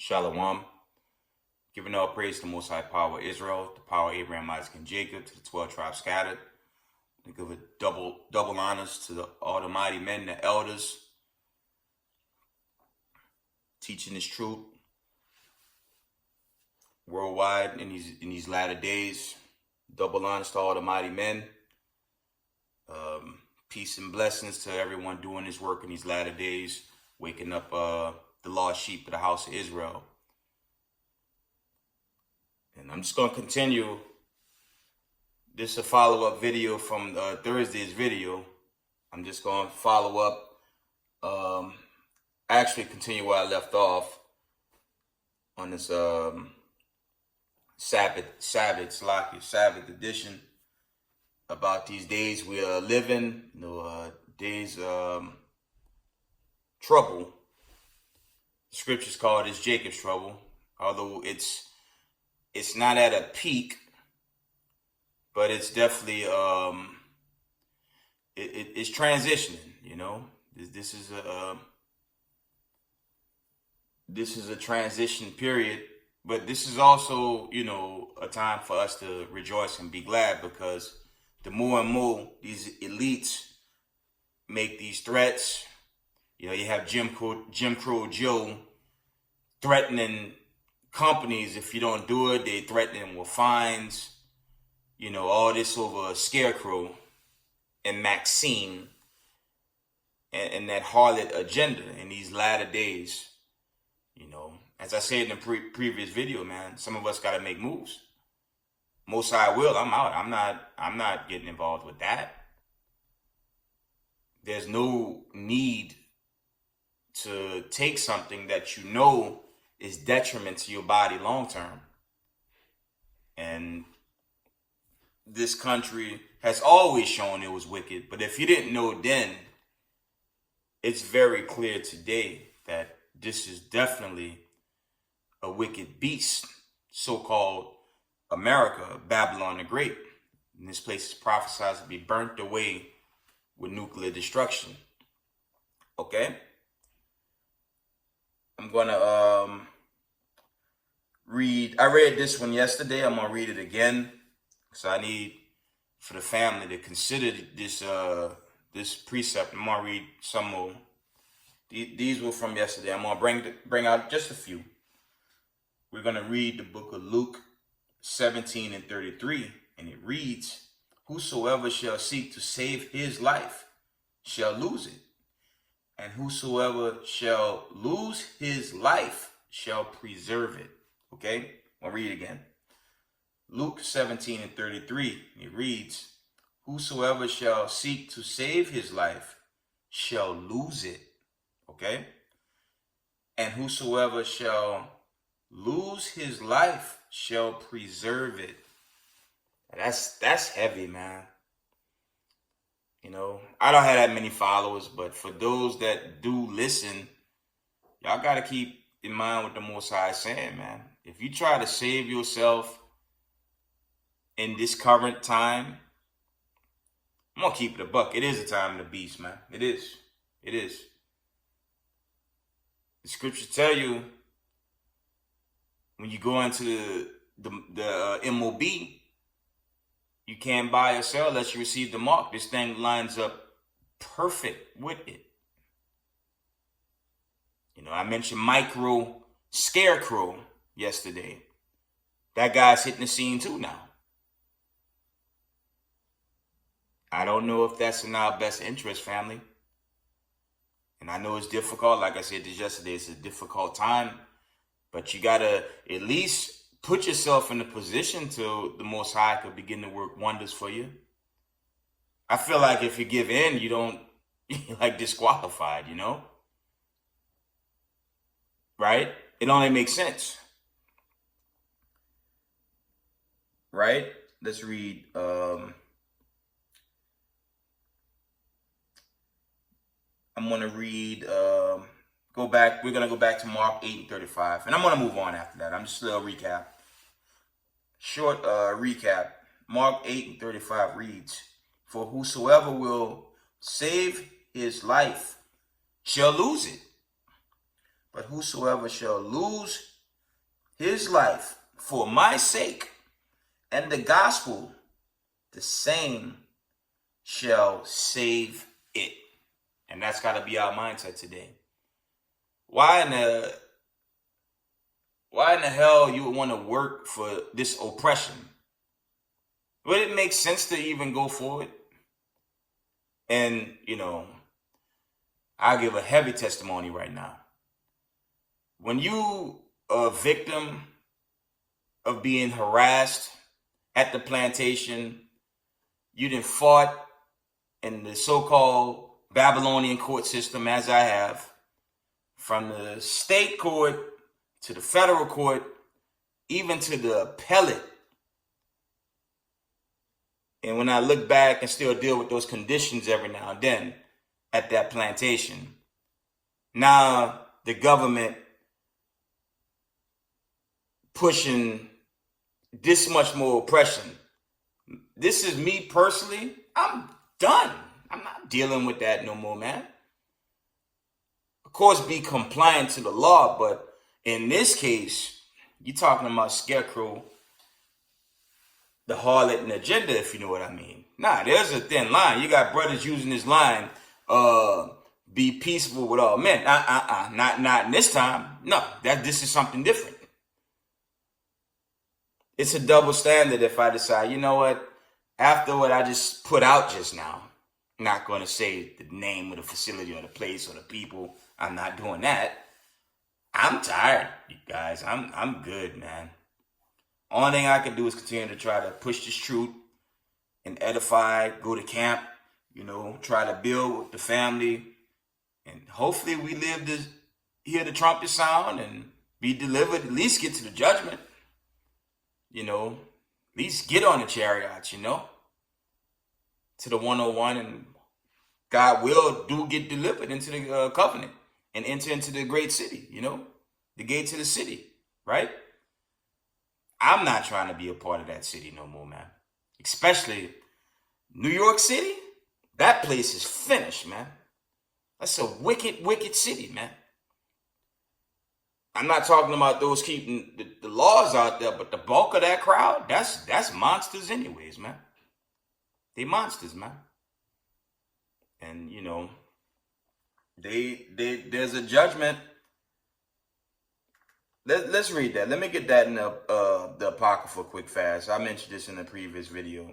Shalom. Giving all praise to the Most High Power of Israel, the power of Abraham, Isaac, and Jacob, to the 12 tribes scattered. To give a double honors to all the mighty men, the elders, teaching this truth worldwide in these latter days. Double honors to all the mighty men. Peace and blessings to everyone doing this work in these latter days, waking up the lost sheep of the house of Israel. And I'm just going to continue. This is a follow-up video from Thursday's video. I'm just going to follow up, actually continue where I left off on this Sabbath edition, about these days we are living, days trouble. The scriptures call this Jacob's trouble, although it's not at a peak, but it's definitely it's transitioning. This is a transition period, but this is also a time for us to rejoice and be glad, because the more and more these elites make these threats, you have Jim Crow Joe threatening companies. If you don't do it, they threaten them with fines. All this over a Scarecrow and Maxine and that harlot agenda in these latter days. As I said in the previous video, man, some of us got to make moves. Most High will. I'm out. I'm not getting involved with that. There's no need to take something that is detriment to your body long term. And this country has always shown it was wicked. But if you didn't know then, it's very clear today that this is definitely a wicked beast, so-called America, Babylon the Great. And this place is prophesied to be burnt away with nuclear destruction. Okay? I'm going to read. I read this one yesterday. I'm going to read it again, because I need for the family to consider this precept. I'm going to read some more. These were from yesterday. I'm going to bring out just a few. We're going to read the book of Luke 17 and 33, and it reads, "Whosoever shall seek to save his life shall lose it, and whosoever shall lose his life shall preserve it." Okay? I'll read it again. Luke 17 and 33, it reads, "Whosoever shall seek to save his life shall lose it." Okay? "And whosoever shall lose his life shall preserve it." That's heavy, man. I don't have that many followers, but for those that do listen, y'all got to keep in mind what the Most High is saying, man. If you try to save yourself in this current time, I'm going to keep it a buck. It is a time of the beast, man. It is. It is. The scriptures tell you, when you go into the MOB, you can't buy or sell unless you receive the mark. This thing lines up perfect with it. I mentioned Micro Scarecrow yesterday. That guy's hitting the scene too now. I don't know if that's in our best interest, family. And I know it's difficult. Like I said this yesterday, it's a difficult time. But you got to at least put yourself in a position to the Most High could begin to work wonders for you. I feel like if you give in, you don't, you're like disqualified, Right? It only makes sense. Right? Let's read. I'm going to read, we're going to go back to Mark 8 and 35. And I'm going to move on after that. I'm just a little recap. Short recap. Mark 8 and 35 reads, "For whosoever will save his life shall lose it. But whosoever shall lose his life for my sake and the gospel, the same shall save it. And that's got to be our mindset today. Why in the hell you would want to work for this oppression? Would it make sense to even go forward? And, I'll give a heavy testimony right now. When you are a victim of being harassed at the plantation, you done fought in the so-called Babylonian court system, as I have, from the state court to the federal court, even to the appellate. And when I look back and still deal with those conditions every now and then at that plantation, now the government pushing this much more oppression. This is me personally. I'm done. I'm not dealing with that no more, man. Of course, be compliant to the law, but in this case, you're talking about Scarecrow, the harlot and agenda, if you know what I mean. Nah, there's a thin line. You got brothers using this line, be peaceful with all men. Not in this time. No, this is something different. It's a double standard if I decide, you know what, after what I just put out just now, I'm not going to say the name of the facility or the place or the people. I'm not doing that. I'm tired, you guys. I'm good, man. Only thing I can do is continue to try to push this truth and edify, go to camp, try to build with the family. And hopefully we live to hear the trumpet sound and be delivered, at least get to the judgment. At least get on the chariots, to the 101, and God will get delivered into the covenant and enter into the great city, the gates of the city, right? I'm not trying to be a part of that city no more, man. Especially New York City. That place is finished, man. That's a wicked, wicked city, man. I'm not talking about those keeping the laws out there, but the bulk of that crowd, that's monsters anyways, man. They monsters, man. And, there's a judgment. Let's read that. Let me get that in the Apocrypha quick fast. I mentioned this in the previous video.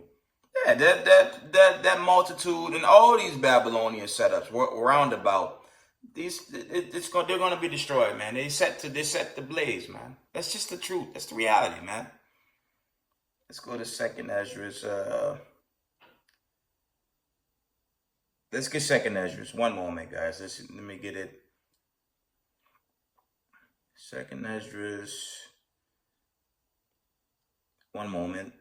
Yeah, that multitude and all these Babylonian setups roundabout. They're gonna be destroyed, man. They set the blaze, man. That's just the truth. That's the reality, man. Let's go to 2nd Ezra. Let's get 2nd Ezra. One moment, guys. Let me get it. 2nd Ezra. One moment.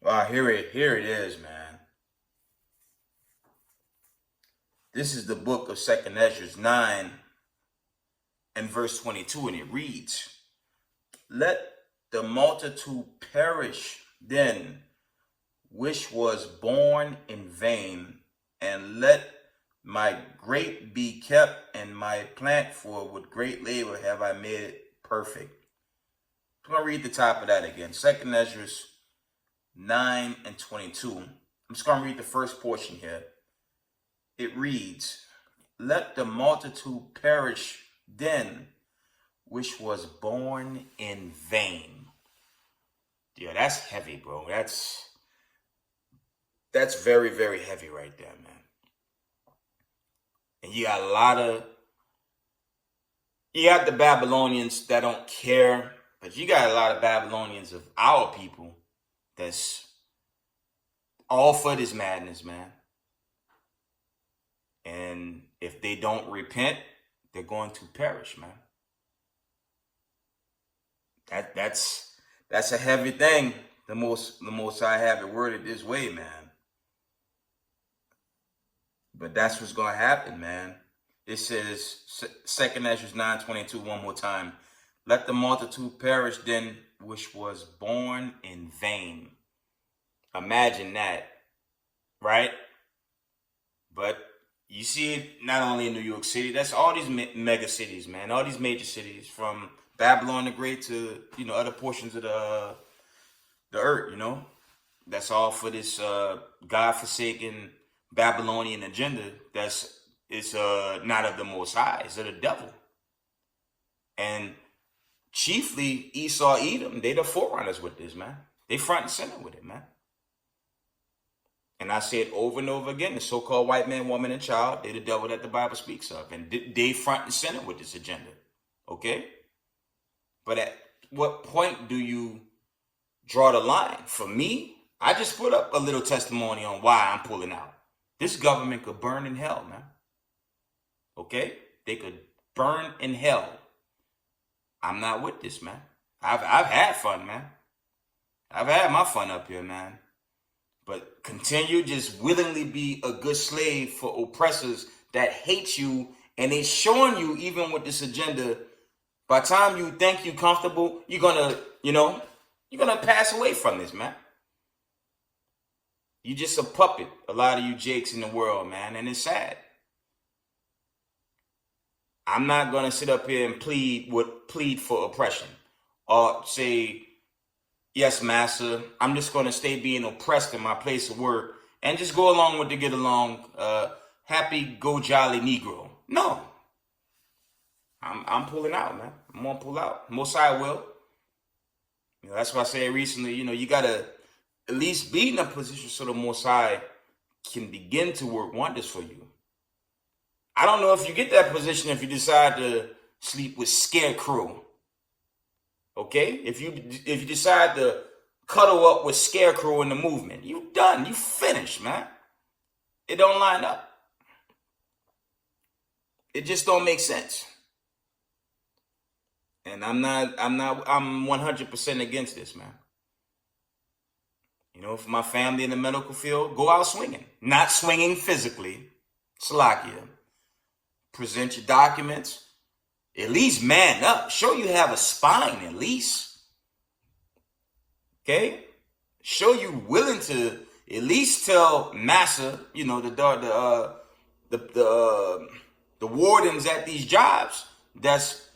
Wow, here it is, man. This is the book of 2nd Ezra 9 and verse 22, and it reads, "Let the multitude perish then, which was born in vain, and let my grape be kept, and my plant, for with great labor have I made it perfect." I'm going to read the top of that again. 2nd Ezra 9 and 22. I'm just going to read the first portion here. It reads, "Let the multitude perish then, which was born in vain." Yeah, that's heavy, bro. That's very, very heavy right there, man. And you got the Babylonians that don't care, but you got a lot of Babylonians of our people that's all for this madness, man. And if they don't repent, they're going to perish, man. That's a heavy thing. The most I have it worded this way, man. But that's what's going to happen, man. It says, 2nd Ezra 9:22, one more time. "Let the multitude perish then, which was born in vain." Imagine that, right? But you see it not only in New York City, that's all these mega cities, man. All these major cities, from Babylon the Great to, other portions of the earth, That's all for this God-forsaken Babylonian agenda it's not of the Most High, it's of the devil. And chiefly Esau, Edom, they the forerunners with this, man. They front and center with it, man. And I say it over and over again, the so-called white man, woman, and child, they're the devil that the Bible speaks of. And they front and center with this agenda, okay? But at what point do you draw the line? For me, I just put up a little testimony on why I'm pulling out. This government could burn in hell, man. Okay? They could burn in hell. I'm not with this, man. I've had fun, man. I've had my fun up here, man. But continue just willingly be a good slave for oppressors that hate you, and they showing you, even with this agenda, by the time you think you're comfortable, you're gonna pass away from this, man. You just a puppet, a lot of you jakes in the world, man, and it's sad. I'm not gonna sit up here and plead for oppression or say, yes, master, I'm just gonna stay being oppressed in my place of work and just go along with the get along, happy go jolly Negro. No, I'm pulling out, man. I'm gonna pull out. Most I will. That's why I said recently, you gotta at least be in a position so the Most High can begin to work wonders for you. I don't know if you get that position if you decide to sleep with Scarecrow. Okay? If you decide to cuddle up with Scarecrow in the movement, you done. You finished, man. It don't line up. It just don't make sense. And I'm 100% against this, man. For my family in the medical field, go out swinging. Not swinging physically. Salakia. Present your documents. At least man up. Show you have a spine, at least. Okay? Show you willing to at least tell massa, the wardens at these jobs that's,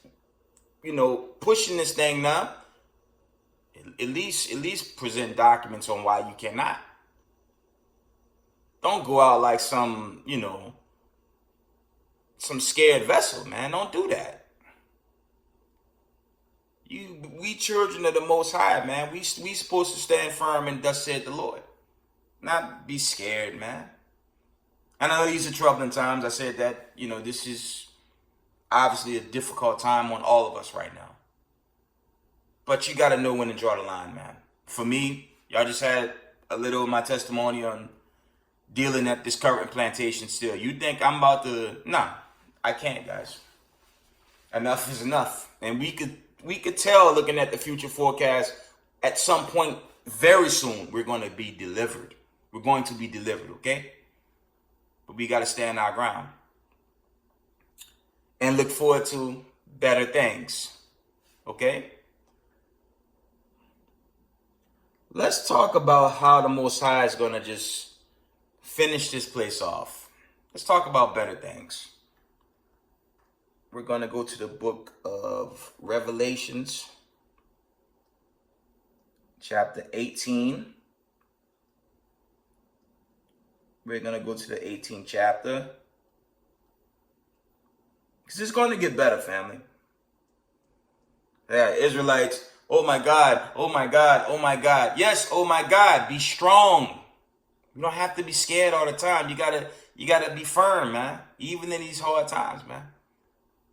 pushing this thing now. At least present documents on why you cannot. Don't go out like some scared vessel, man. Don't do that. We children of the Most High, man. We supposed to stand firm and thus said the Lord. Not be scared, man. I know these are troubling times. I said that, this is obviously a difficult time on all of us right now. But you got to know when to draw the line, man. For me, y'all just had a little of my testimony on dealing at this current plantation still. You think I'm about to... Nah, I can't, guys. Enough is enough. And we could tell, looking at the future forecast, at some point very soon, we're going to be delivered. We're going to be delivered, okay? But we got to stand our ground. And look forward to better things, okay? Let's talk about how the Most High is going to just finish this place off. Let's talk about better things. We're going to go to the book of Revelations, chapter 18. We're going to go to the 18th chapter. Because it's going to get better, family. Yeah, Israelites... Oh my God, oh my God, oh my God. Yes, oh my God, be strong. You don't have to be scared all the time. You gotta be firm, man. Even in these hard times, man.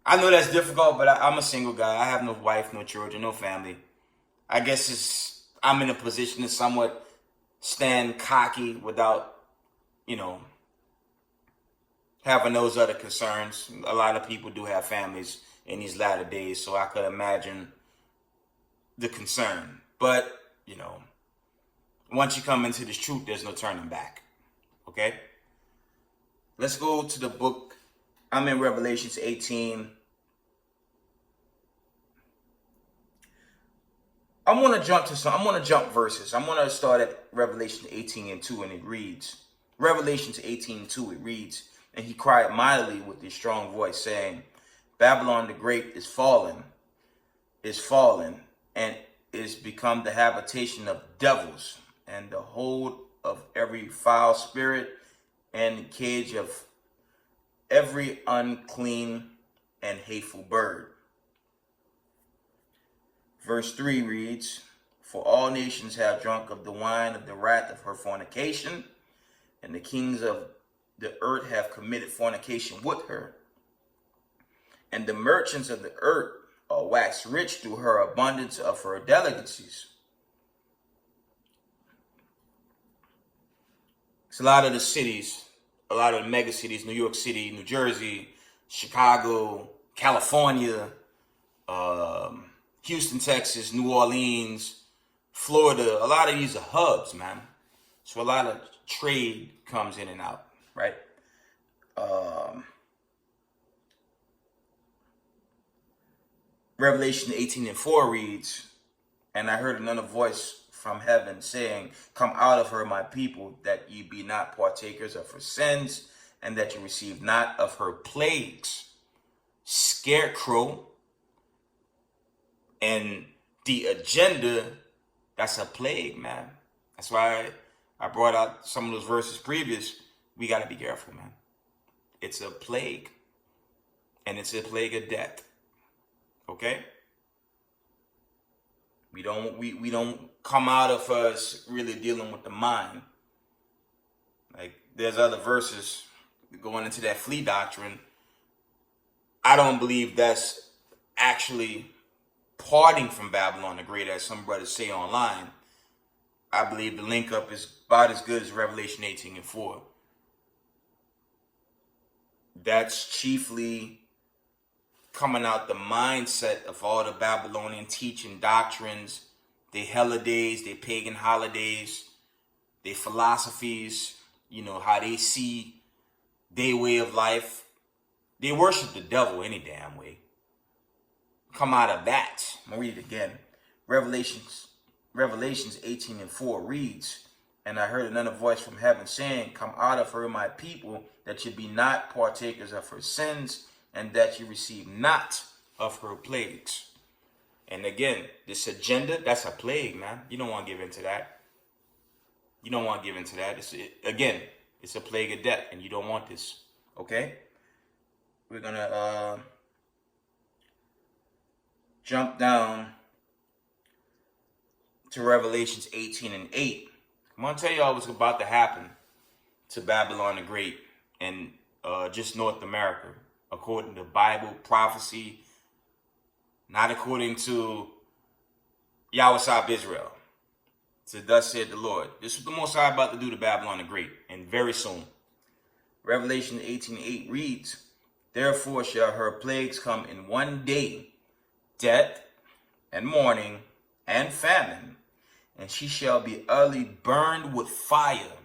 I know that's difficult, but I'm a single guy. I have no wife, no children, no family. I guess I'm in a position to somewhat stand cocky without, having those other concerns. A lot of people do have families in these latter days, so I could imagine the concern. But, once you come into this truth, there's no turning back. Okay? Let's go to the book. I'm in Revelations 18. I'm going to jump verses. I'm going to start at Revelation 18 and 2, and it reads, Revelations 18:2, it reads, "And he cried mightily with a strong voice, saying, Babylon the Great is fallen, and is become the habitation of devils, and the hold of every foul spirit, and the cage of every unclean and hateful bird." Verse 3 reads, "For all nations have drunk of the wine of the wrath of her fornication, and the kings of the earth have committed fornication with her. And the merchants of the earth are waxed rich through her abundance of her delicacies." It's a lot of the cities, a lot of the mega cities, New York City, New Jersey, Chicago, California, Houston, Texas, New Orleans, Florida. A lot of these are hubs, man. So a lot of trade comes in and out, right? Revelation 18:4 reads, "And I heard another voice from heaven saying, Come out of her, my people, that ye be not partakers of her sins, and that you receive not of her plagues." Scarecrow and the agenda, that's a plague, man. That's why I brought out some of those verses previous. We got to be careful, man. It's a plague, and it's a plague of death. Okay? We don't come out of us really dealing with the mind. Like, there's other verses going into that flea doctrine. I don't believe that's actually parting from Babylon the Great, as some brothers say online. I believe the link up is about as good as Revelation 18:4. That's chiefly coming out the mindset of all the Babylonian teaching doctrines, their holidays, their pagan holidays, their philosophies, how they see their way of life. They worship the devil any damn way. Come out of that. I'm going to read it again. Revelations 18:4 reads, "And I heard another voice from heaven saying, Come out of her, my people, that you be not partakers of her sins, and that you receive not of her plagues." And again, this agenda, that's a plague, man. You don't want to give into that. You don't want to give into that. It's a plague of death, and you don't want this. Okay? We're going to jump down to Revelations 18:8. I'm going to tell y'all what's about to happen to Babylon the Great and just North America, according to Bible prophecy, not according to Yahweh Israel. So thus said the Lord. This is what the Most High about to do to Babylon the Great, and very soon. Revelation 18:8 reads, "Therefore shall her plagues come in one day, death and mourning and famine, and she shall be utterly burned with fire.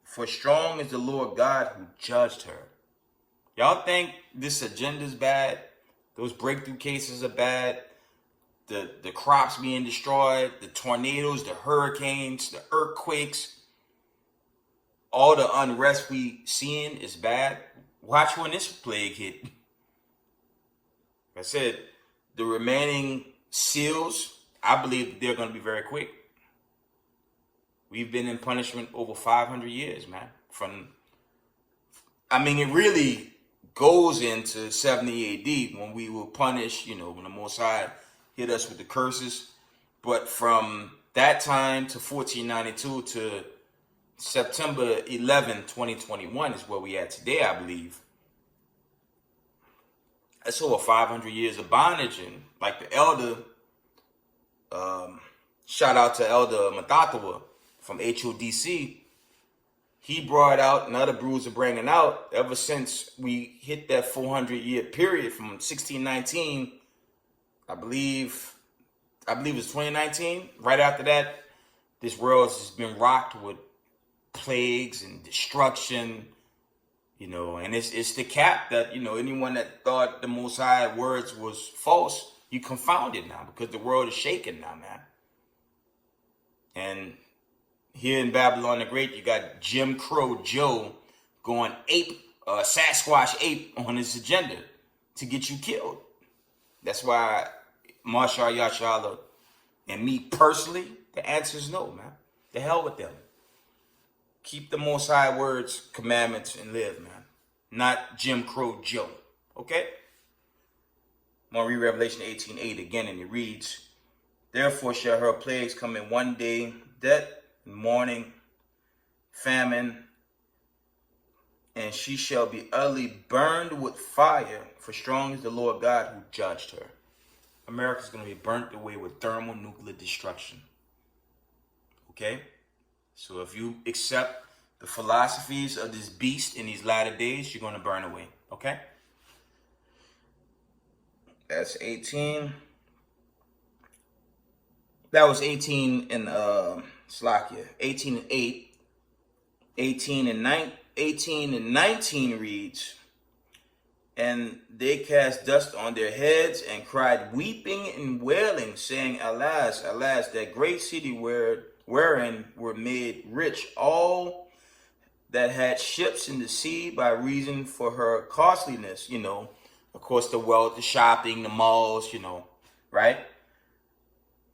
For strong is the Lord God who judged her." Y'all think this agenda is bad? Those breakthrough cases are bad. The crops being destroyed, the tornadoes, the hurricanes, the earthquakes, all the unrest we seeing is bad. Watch when this plague hit. Like I said, the remaining seals, I believe they're going to be very quick. We've been in punishment over 500 years, man. It really goes into 70 AD when we were punished, when the Most High hit us with the curses. But from that time to 1492 to September 11, 2021 is where we at today, I believe. That's over 500 years of bondage. And like the elder, shout out to Elder Matatawa from HODC, he brought out, and other brews are bringing out, ever since we hit that 400-year period from 1619, I believe it was 2019. Right after that, this world has been rocked with plagues and destruction, and it's the cap that, anyone that thought the Most High words was false, you confounded now, because the world is shaking now, man. And here in Babylon the Great, you got Jim Crow Joe going ape, Sasquatch ape on his agenda to get you killed. That's why Marshall Yashala and me personally, the answer is no, man. The hell with them. Keep the Most High words, commandments, and live, man. Not Jim Crow Joe. Okay? I'm going to read Revelation 18:8 again, and it reads, Therefore shall her plagues come in one day, death and mourning, famine, and she shall be utterly burned with fire, for strong is the Lord God who judged her. America's going to be burnt away with thermonuclear destruction. Okay? So if you accept the philosophies of this beast in these latter days, you're going to burn away. Okay? That's 18. That was 18 in Slakia. 18 and 8. 18 and 19 reads, And they cast dust on their heads and cried, weeping and wailing, saying, Alas, alas, that great city wherein were made rich all that had ships in the sea by reason for her costliness. You know, of course, the wealth, the shopping, the malls, you know, right?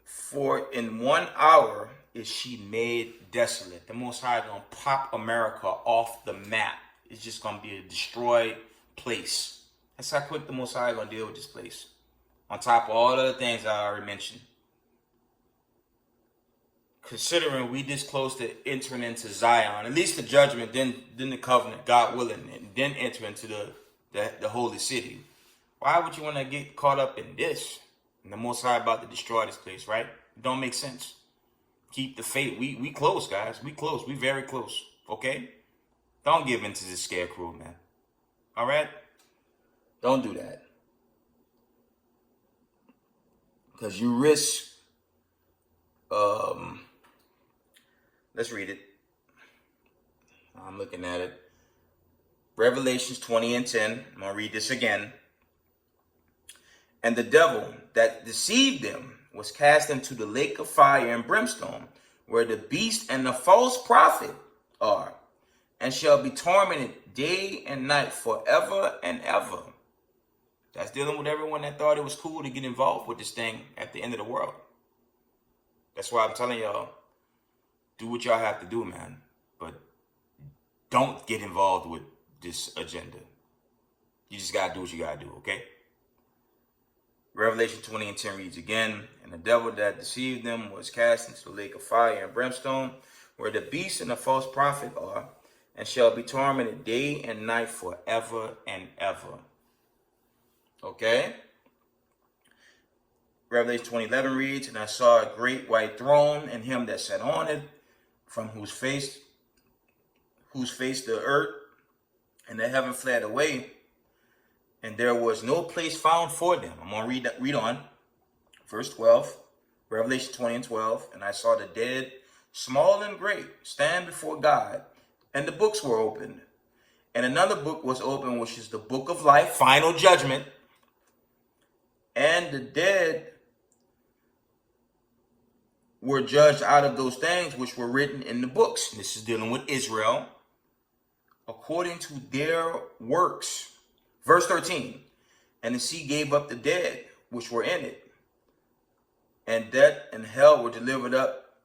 For in 1 hour is she made desolate. The Most High going to pop America off the map. It's just going to be a destroyed place. That's how quick the Most High going to deal with this place. On top of all the other things I already mentioned. Considering we this close to entering into Zion, at least the judgment, then the covenant, God willing, and then enter into the holy city. Why would you want to get caught up in this? And the Most High about to destroy this place, right? It don't make sense. Keep the faith. We close, guys. We close. We very close. Okay? Don't give in to this scarecrow, man. All right? Don't do that. Because you risk... let's read it. I'm looking at it. Revelations 20 and 10. I'm going to read this again. And the devil that deceived them was cast into the lake of fire and brimstone, where the beast and the false prophet are, and shall be tormented day and night forever and ever. That's dealing with everyone that thought it was cool to get involved with this thing at the end of the world. That's why I'm telling y'all, do what y'all have to do, man. But don't get involved with this agenda. You just got to do what you got to do, okay? Revelation 20 and 10 reads again, And the devil that deceived them was cast into the lake of fire and brimstone, where the beast and the false prophet are, and shall be tormented day and night forever and ever. Okay? Revelation 20:11 reads, And I saw a great white throne, and him that sat on it, from whose face the earth and the heaven fled away, and there was no place found for them. I'm going to read on. Verse 12, Revelation 20 and 12. And I saw the dead, small and great, stand before God, and the books were opened. And another book was opened, which is the book of life, final judgment. And the dead were judged out of those things which were written in the books. This is dealing with Israel, according to their works. Verse 13, And the sea gave up the dead which were in it, and death and hell were delivered up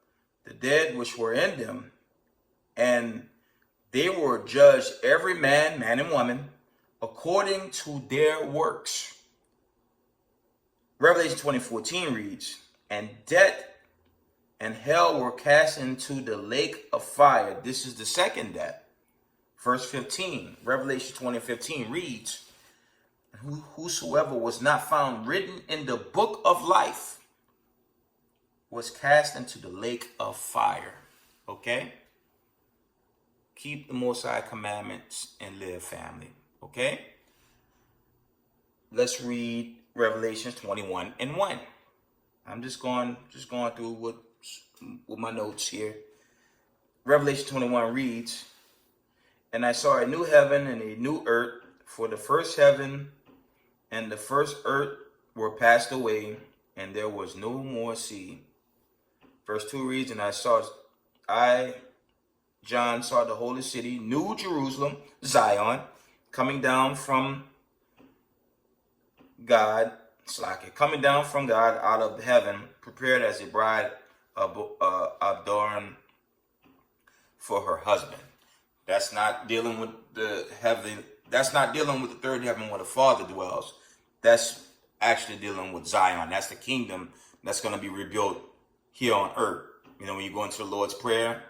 the dead which were in them, and they were judged every man, man and woman, according to their works. Revelation 20:14 reads, And death and hell were cast into the lake of fire. This is the second death. Verse 15, Revelation 20:15 reads, Whosoever was not found written in the book of life was cast into the lake of fire. Okay? Keep the Most High commandments and live, family. Okay? Let's read Revelation 21 and 1. I'm just going through with my notes here. Revelation 21 reads, And I saw a new heaven and a new earth, for the first heaven and the first earth were passed away, and there was no more sea. Verse 2 reads, And I saw I, John, saw the holy city, New Jerusalem, Zion, coming down from God, coming down from God out of heaven, prepared as a bride adorned for her husband. That's not dealing with the heaven. That's not dealing with the third heaven where the Father dwells. That's actually dealing with Zion. That's the kingdom that's going to be rebuilt here on earth. You know, when you go into the Lord's Prayer,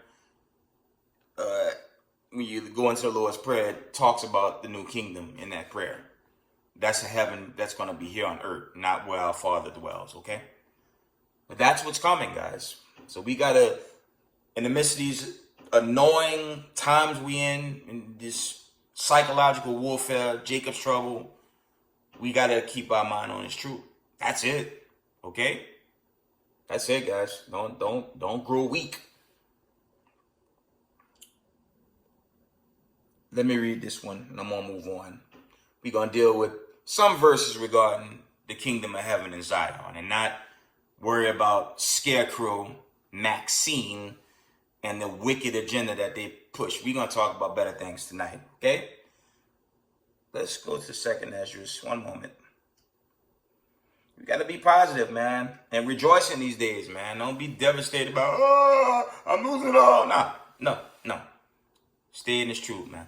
it talks about the new kingdom in that prayer. That's a heaven that's going to be here on earth, not where our Father dwells, okay? But that's what's coming, guys. So we got to, in the midst of these annoying times we in this psychological warfare, Jacob's trouble, we got to keep our mind on his truth. That's it, okay? That's it, guys. Don't grow weak. Let me read this one, and I'm going to move on. We're going to deal with some verses regarding the kingdom of heaven in Zion and not worry about Scarecrow, Maxine, and the wicked agenda that they push. We're going to talk about better things tonight, okay? Let's go to 2nd Ezra. One moment. We got to be positive, man, and rejoice in these days, man. Don't be devastated about, oh, I'm losing it all. No. Stay in this truth, man.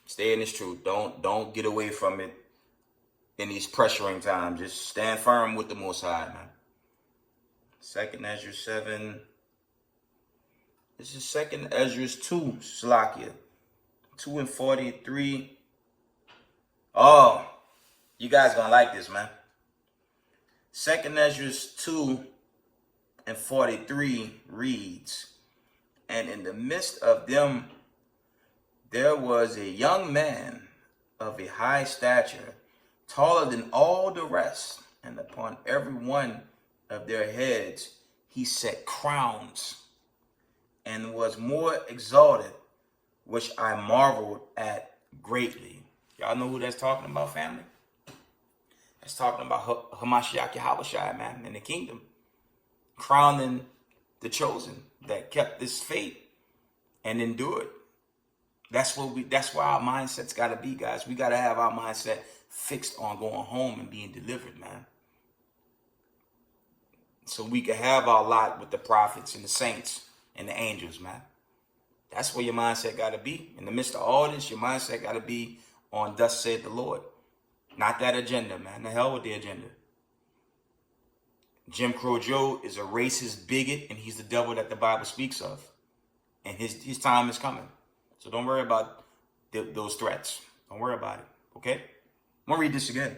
Stay in this truth. Don't get away from it in these pressuring times. Just stand firm with the Most High, man. 2nd Ezra 7. This is 2nd Ezra 2, Slakia. 2 and 43. Oh, you guys gonna like this, man. 2nd Ezra 2 and 43 reads, and in the midst of them there was a young man of a high stature, taller than all the rest, and upon every one of their heads he set crowns, and was more exalted, which I marveled at greatly. Y'all know who that's talking about, family? That's talking about Hamashiach Yahushua, man, in the kingdom, crowning the chosen that kept this faith and endured. That's where our mindset's got to be, guys. We got to have our mindset fixed on going home and being delivered, man. So we can have our lot with the prophets and the saints and the angels, man. That's where your mindset got to be. In the midst of all this, your mindset got to be on thus said the Lord. Not that agenda, man. The hell with the agenda. Jim Crow Joe is a racist bigot, and he's the devil that the Bible speaks of. And his time is coming. So don't worry about those threats. Don't worry about it, okay? I'm going to read this again.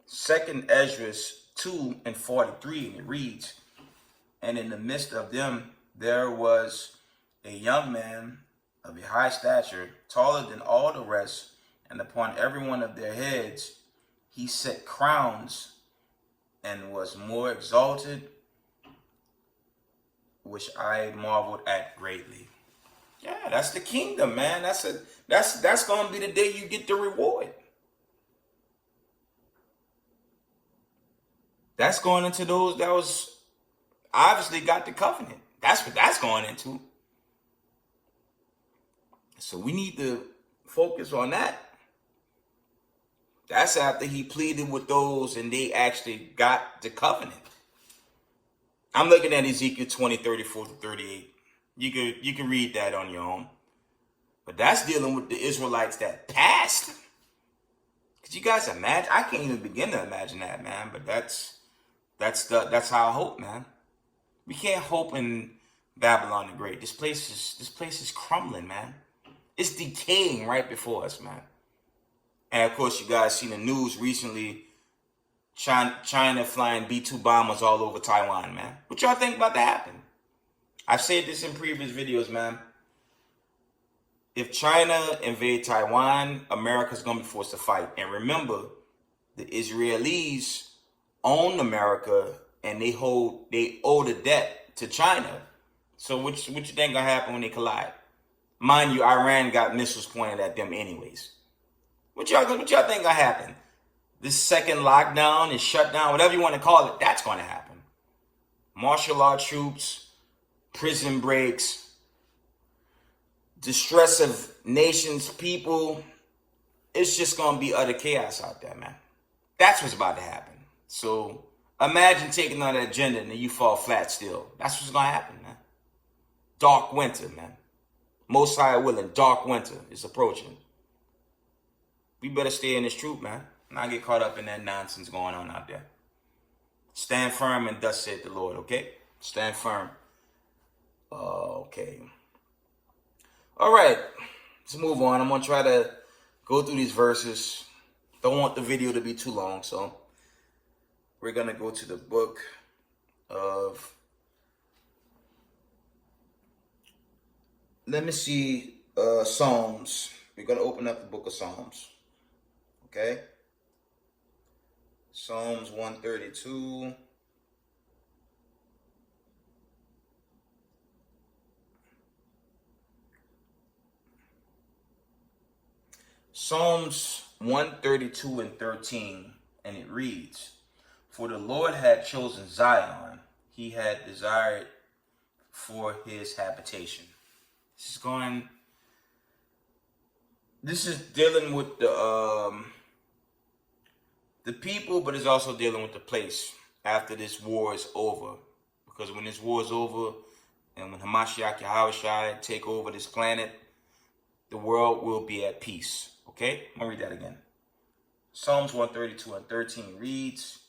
2nd Ezra 2 and 43, and it reads, and in the midst of them there was a young man of a high stature, taller than all the rest, and upon every one of their heads he set crowns, and was more exalted, which I marveled at greatly. Yeah, that's the kingdom, man. That's going to be the day you get the reward. That's going into those that was obviously got the covenant. That's what that's going into. So we need to focus on that. That's after he pleaded with those and they actually got the covenant. I'm looking at Ezekiel 20, 34 to 38. You can read that on your own. But that's dealing with the Israelites that passed. Could you guys imagine? I can't even begin to imagine that, man. But that's how I hope, man. We can't hope in Babylon the Great. This place is crumbling, man. It's decaying right before us, man. And of course, you guys seen the news recently. China flying B-2 bombers all over Taiwan, man. What y'all think about that happen? I've said this in previous videos, man. If China invade Taiwan, America's going to be forced to fight. And remember, the Israelis own America and they owe the debt to China. So what you think going to happen when they collide? Mind you, Iran got missiles pointed at them anyways. What y'all think going to happen? This second lockdown, this shutdown, whatever you want to call it, that's going to happen. Martial law troops, prison breaks, distress of nations, people. It's just going to be utter chaos out there, man. That's what's about to happen. So imagine taking on that agenda and then you fall flat still. That's what's going to happen, man. Dark winter, man. Most High willing, dark winter is approaching. We better stay in this truth, man. Not get caught up in that nonsense going on out there. Stand firm and thus saith the Lord, okay? Stand firm. Okay. All right. Let's move on. I'm going to try to go through these verses. Don't want the video to be too long, so we're going to go to the book of, let me see, Psalms. We're going to open up the book of Psalms. Okay? Psalms 132. Psalms 132 and 13, and it reads, "For the Lord had chosen Zion, he had desired for his habitation." This is dealing with the people, but it's also dealing with the place after this war is over. Because when this war is over, and when Hamashiach Yahushua take over this planet, the world will be at peace. Okay? I'm going to read that again. Psalms 132 and 13 reads,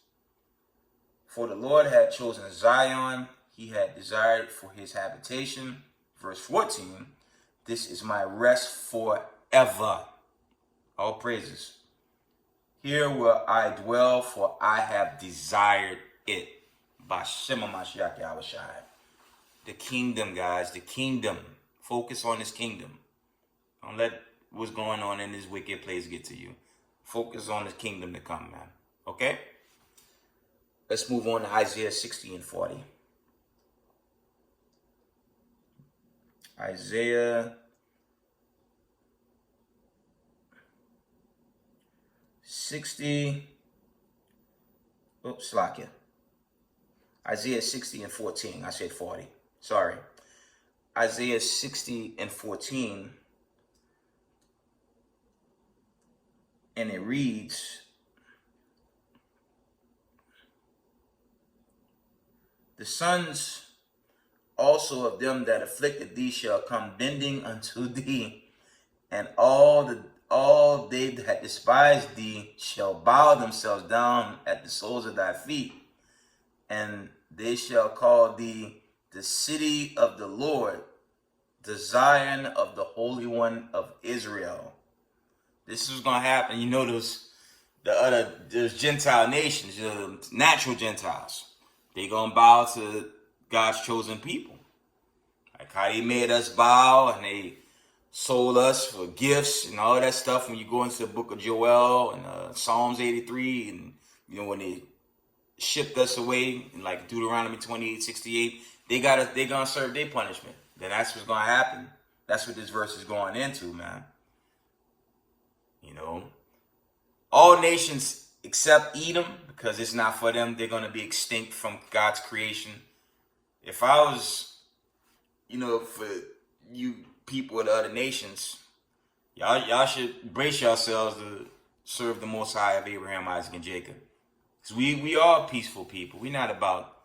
"For the Lord had chosen Zion, he had desired for his habitation." Verse 14, "This is my rest forever." All praises. "Here will I dwell, for I have desired it." Bashema Mashiach Yahushua. The kingdom, guys, the kingdom. Focus on this kingdom. Don't let what's going on in this wicked place get to you. Focus on the kingdom to come, man. Okay? Let's move on to Isaiah 60 and 40. Isaiah 60. Oops, Slakia. Isaiah 60 and 14. I said 40. Sorry. Isaiah 60 and 14. And it reads, "The sons also of them that afflicted thee shall come bending unto thee, and all they that despise thee shall bow themselves down at the soles of thy feet, and they shall call thee the city of the Lord, the Zion of the Holy One of Israel." This is going to happen. You know, there's Gentile nations, natural Gentiles. They're going to bow to God's chosen people. Like how they made us bow and they sold us for gifts and all that stuff. When you go into the book of Joel and Psalms 83, and when they shipped us away in like Deuteronomy 28:68, they're gonna serve their punishment. Then that's what's gonna happen. That's what this verse is going into, man. All nations except Edom, because it's not for them. They're gonna be extinct from God's creation. If I was, for you people of the other nations, y'all should brace yourselves to serve the Most High of Abraham, Isaac, and Jacob. Because we are peaceful people. We're not about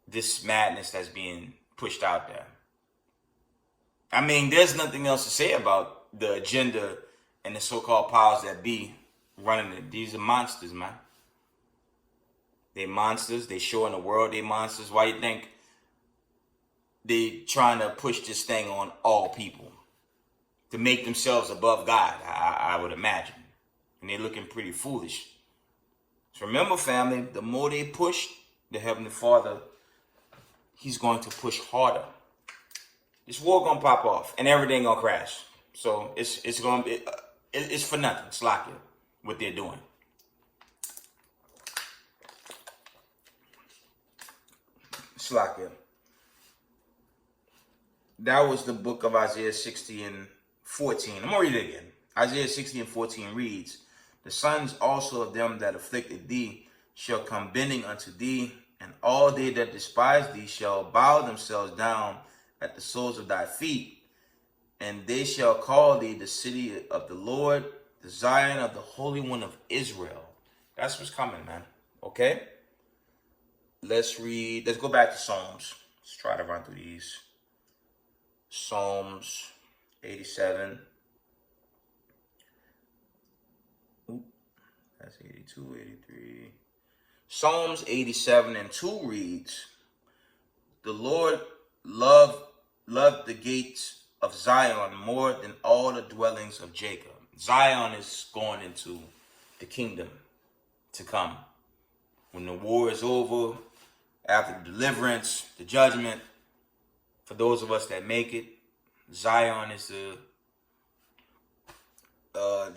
this madness that's being pushed out there. I mean, there's nothing else to say about the agenda and the so-called powers that be running it. These are monsters, man. They monsters. They showing the world they monsters. Why you think they trying to push this thing on all people? To make themselves above God, I would imagine. And they're looking pretty foolish. So remember, family, the more they push, the Heavenly Father, he's going to push harder. This war gonna pop off and everything gonna crash. So it's gonna be it's for nothing. It's like it, what they're doing. It's like it. That was the book of Isaiah 60 and 14. I'm gonna read it again. Isaiah 60 and 14 reads, "The sons also of them that afflicted thee shall come bending unto thee, and all they that despise thee shall bow themselves down at the soles of thy feet, and they shall call thee the city of the Lord, the Zion of the Holy One of Israel. That's what's coming, man. Okay? Let's go back to Psalms. Let's try to run through these. Psalms 87. That's 82, 83. Psalms 87 and 2 reads, the Lord loved the gates of Zion more than all the dwellings of Jacob. Zion is going into the kingdom to come. When the war is over, after the deliverance, the judgment, for those of us that make it, Zion is the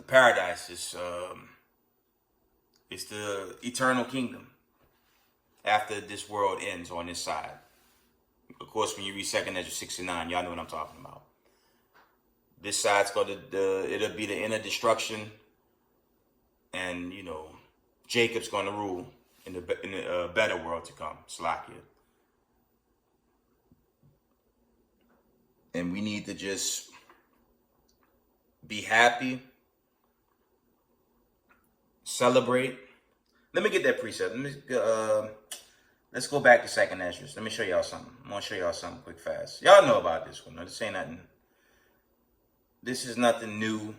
paradise. It's the eternal kingdom after this world ends on this side. Of course, when you read 2 Ezra 6 and 9, y'all know what I'm talking about. This side's going to, it'll be the inner destruction. And, you know, Jacob's going to rule in the better world to come. Slakia. And we need to just be happy. Celebrate. Let me get that precept. Let's go back to 2 Ezra. Let me show y'all something. I want to show y'all something quick, fast. Y'all know about this one. This ain't nothing. This is nothing new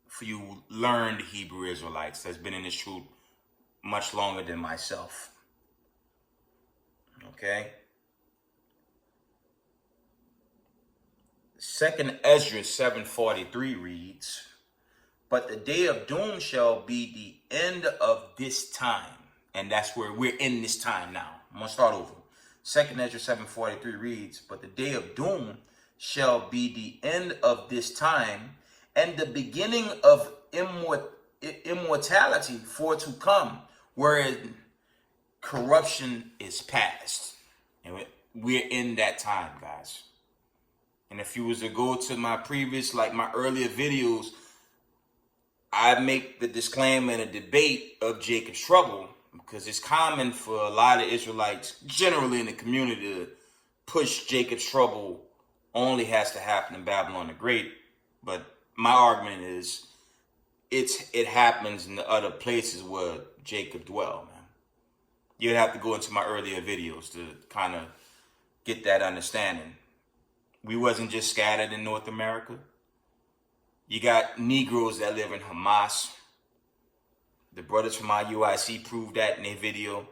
for you learned Hebrew Israelites that's been in this truth much longer than myself. Okay? 2 Ezra 7:43 reads, but the day of doom shall be the end of this time. And that's where we're in this time now. I'm going to start over. 2 Ezra 7:43 reads, but the day of doom shall be the end of this time, and the beginning of immortality for to come, wherein corruption is past. And we're in that time, guys. And if you was to go to my previous, like my earlier videos, I make the disclaimer and a debate of Jacob's trouble, because it's common for a lot of Israelites, generally in the community, to push Jacob's trouble only has to happen in Babylon the Great. But my argument is it happens in the other places where Jacob dwelled, man. You'd have to go into my earlier videos to kind of get that understanding. We wasn't just scattered in North America. You got Negroes that live in Hamas. The brothers from IUIC proved that in their video.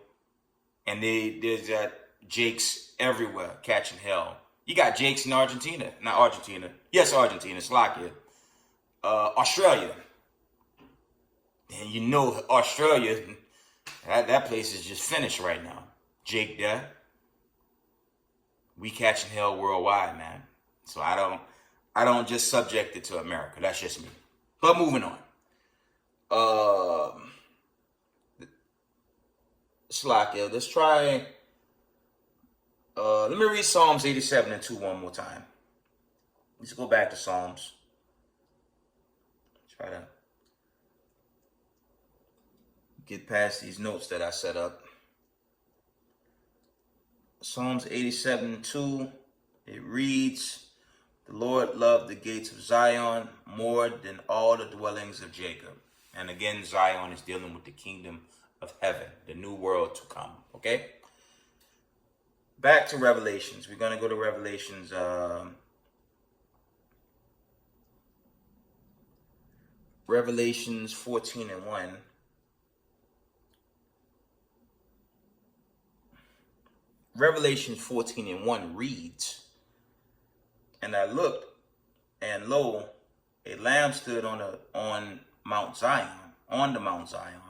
And there's that Jakes everywhere catching hell. You got Jakes in Argentina. Not Argentina. Yes, Argentina. Slovakia. Australia. And you know Australia, that place is just finished right now. Jake there. We catching hell worldwide, man. So I don't just subject it to America. That's just me. But moving on. Slakia, let's try. Let me read Psalms 87 and 2 one more time. Let's go back to Psalms. Try to get past these notes that I set up. Psalms 87 and 2, it reads, the Lord loved the gates of Zion more than all the dwellings of Jacob. And again, Zion is dealing with the kingdom of heaven, the new world to come. Okay? Back to Revelations. We're going to go to Revelations. Revelations 14 and 1. Revelations 14 and 1 reads, and I looked, and lo, a lamb stood on Mount Zion, on the Mount Zion,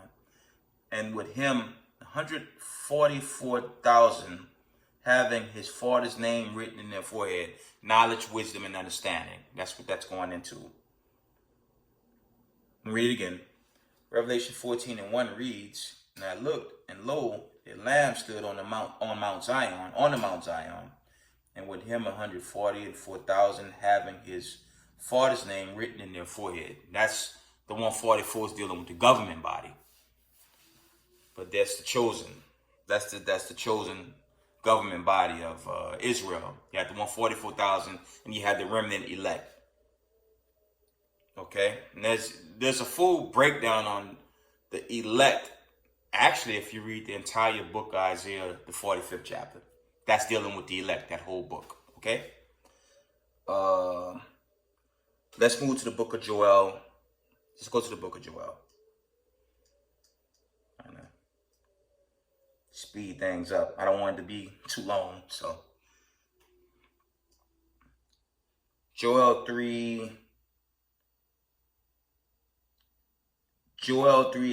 and with him 144,000, having his Father's name written in their forehead. Knowledge, wisdom, and understanding. That's what that's going into. Read it again. Revelation 14 and 1 reads, and I looked, and lo, a lamb stood on the Mount Zion, and with him 144,000, having his Father's name written in their forehead. That's the 144 is dealing with the government body. But that's the chosen. That's the chosen government body of Israel. You had the 144,000, and you had the remnant elect. Okay, and there's a full breakdown on the elect. Actually, if you read the entire book of Isaiah, the 45th chapter, that's dealing with the elect. That whole book. Okay. Let's move to the book of Joel. Let's go to the book of Joel. I'm gonna speed things up. I don't want it to be too long, so. Joel 3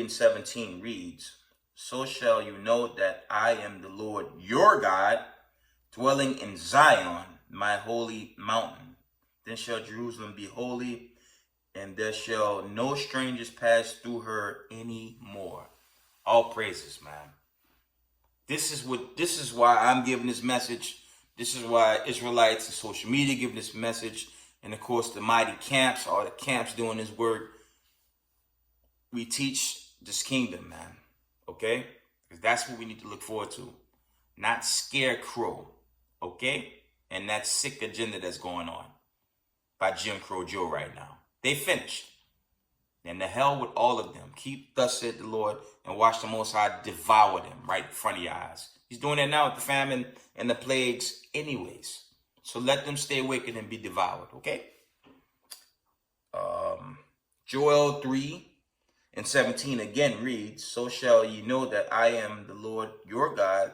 and 17 reads, "So shall you know that I am the Lord your God, dwelling in Zion, my holy mountain. Then shall Jerusalem be holy, and there shall no strangers pass through her any more." All praises, man. This is why I'm giving this message. This is why Israelites and social media giving this message. And of course, the mighty camps, all the camps doing this work. We teach this kingdom, man. Okay? Because that's what we need to look forward to. Not scarecrow. Okay? And that sick agenda that's going on by Jim Crow Joe right now. They finished. And the hell with all of them. Keep thus said the Lord, and watch the Most High devour them right in front of your eyes. He's doing that now with the famine and the plagues anyways. So let them stay wicked and be devoured, okay? Joel 3 and 17 again reads, "So shall ye know that I am the Lord your God,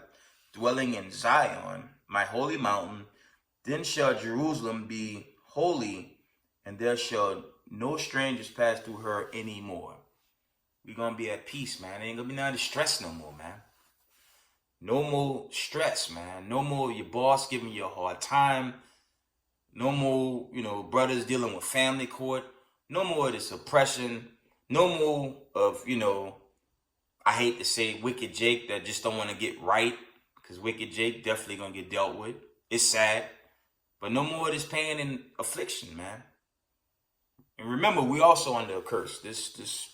dwelling in Zion, my holy mountain. Then shall Jerusalem be holy, and there shall no strangers pass through her anymore." We're going to be at peace, man. Ain't going to be none of the stress no more, man. No more stress, man. No more your boss giving you a hard time. No more, brothers dealing with family court. No more of this oppression. No more of, I hate to say Wicked Jake that just don't want to get right. Because Wicked Jake definitely going to get dealt with. It's sad. But no more of this pain and affliction, man. And remember, we also under a curse. This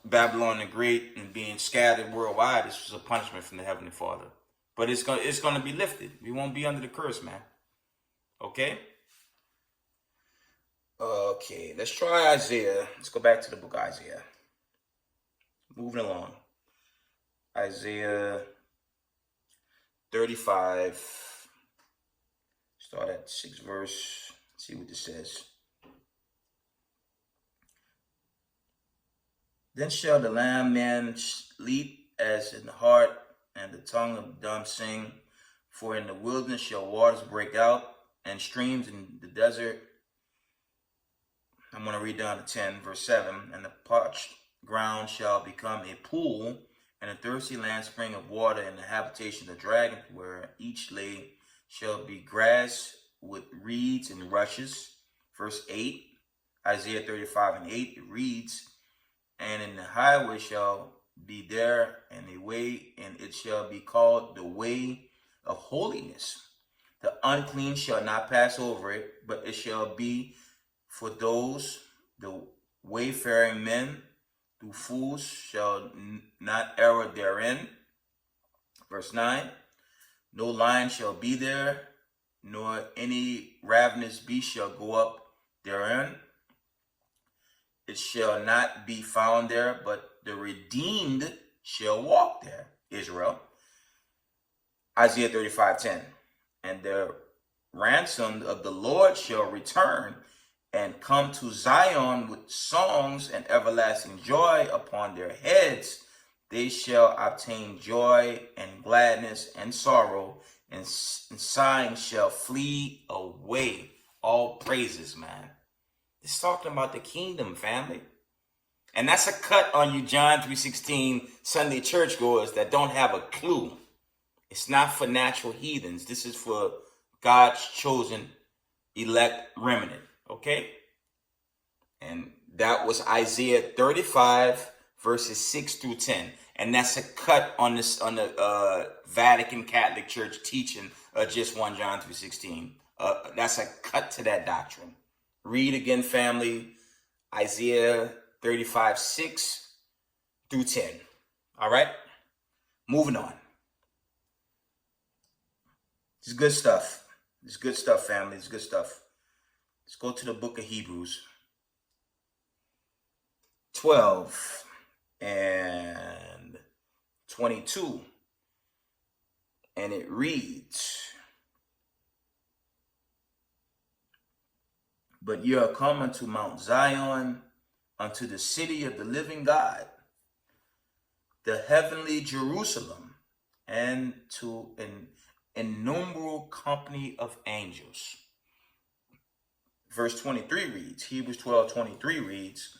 Babylon the Great and being scattered worldwide, this was a punishment from the Heavenly Father. But it's gonna be lifted. We won't be under the curse, man. Okay? Okay, let's try Isaiah. Let's go back to the book of Isaiah. Moving along. Isaiah 35. Start at the 6th verse. See what this says. "Then shall the lamb man leap as in the heart, and the tongue of the dumb sing. For in the wilderness shall waters break out, and streams in the desert." I'm going to read down to 10, verse 7. "And the parched ground shall become a pool, and a thirsty land spring of water, and the habitation of the dragon, where each lay shall be grass with reeds and rushes." Verse 8, Isaiah 35 and 8, it reads, "And in the highway shall be there, and a way, and it shall be called the way of holiness. The unclean shall not pass over it, but it shall be for those, the wayfaring men. The fools shall not err therein." Verse 9, "No lion shall be there, nor any ravenous beast shall go up therein. It shall not be found there, but the redeemed shall walk there." Israel. Isaiah 35:10, "And the ransomed of the Lord shall return and come to Zion with songs and everlasting joy upon their heads. They shall obtain joy and gladness, and sorrow and sighing shall flee away." All praises, man. It's talking about the kingdom, family. And that's a cut on you John 3:16 Sunday churchgoers that don't have a clue. It's not for natural heathens. This is for God's chosen elect remnant. Okay? And that was Isaiah 35 verses 6 through 10. And that's a cut on the Vatican Catholic Church teaching just 1 John 3:16. That's a cut to that doctrine. Read again, family, Isaiah 35, 6 through 10. All right? Moving on. This is good stuff. This is good stuff, family. It's good stuff. Let's go to the book of Hebrews 12 and 22. And it reads, "But ye are come unto Mount Zion, unto the city of the living God, the heavenly Jerusalem, and to an innumerable company of angels." Verse 23 reads, Hebrews 12:23 reads,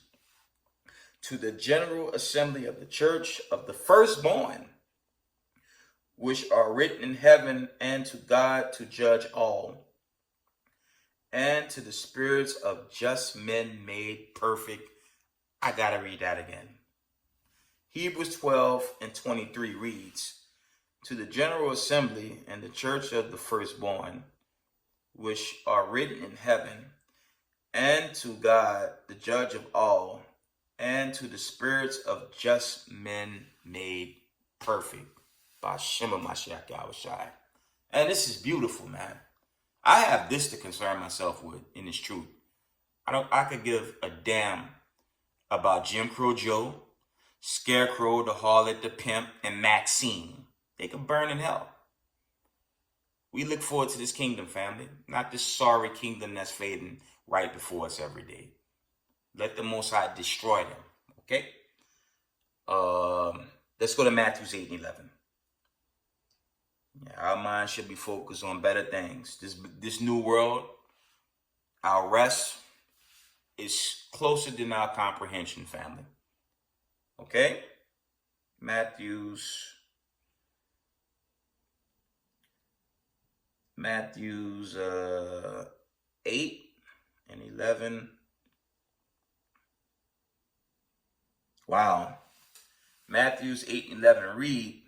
"To the general assembly of the church of the firstborn, which are written in heaven, and to God to judge all, and to the spirits of just men made perfect." I gotta read that again. Hebrews 12:23 reads, "To the general assembly and the church of the firstborn, which are written in heaven, and to God, the judge of all, and to the spirits of just men made perfect." B'Shem Mashiach Yahushai. And this is beautiful, man. I have this to concern myself with in its truth. I could give a damn about Jim Crow Joe, Scarecrow, the harlot, the pimp, and Maxine. They could burn in hell. We look forward to this kingdom, family, not this sorry kingdom that's fading right before us every day. Let the Most High destroy them, okay? Let's go to Matthew 8:11. Our mind should be focused on better things. This new world, our rest is closer than our comprehension, family. Okay? Matthew's 8:11. Wow. Matthew's 8:11 read,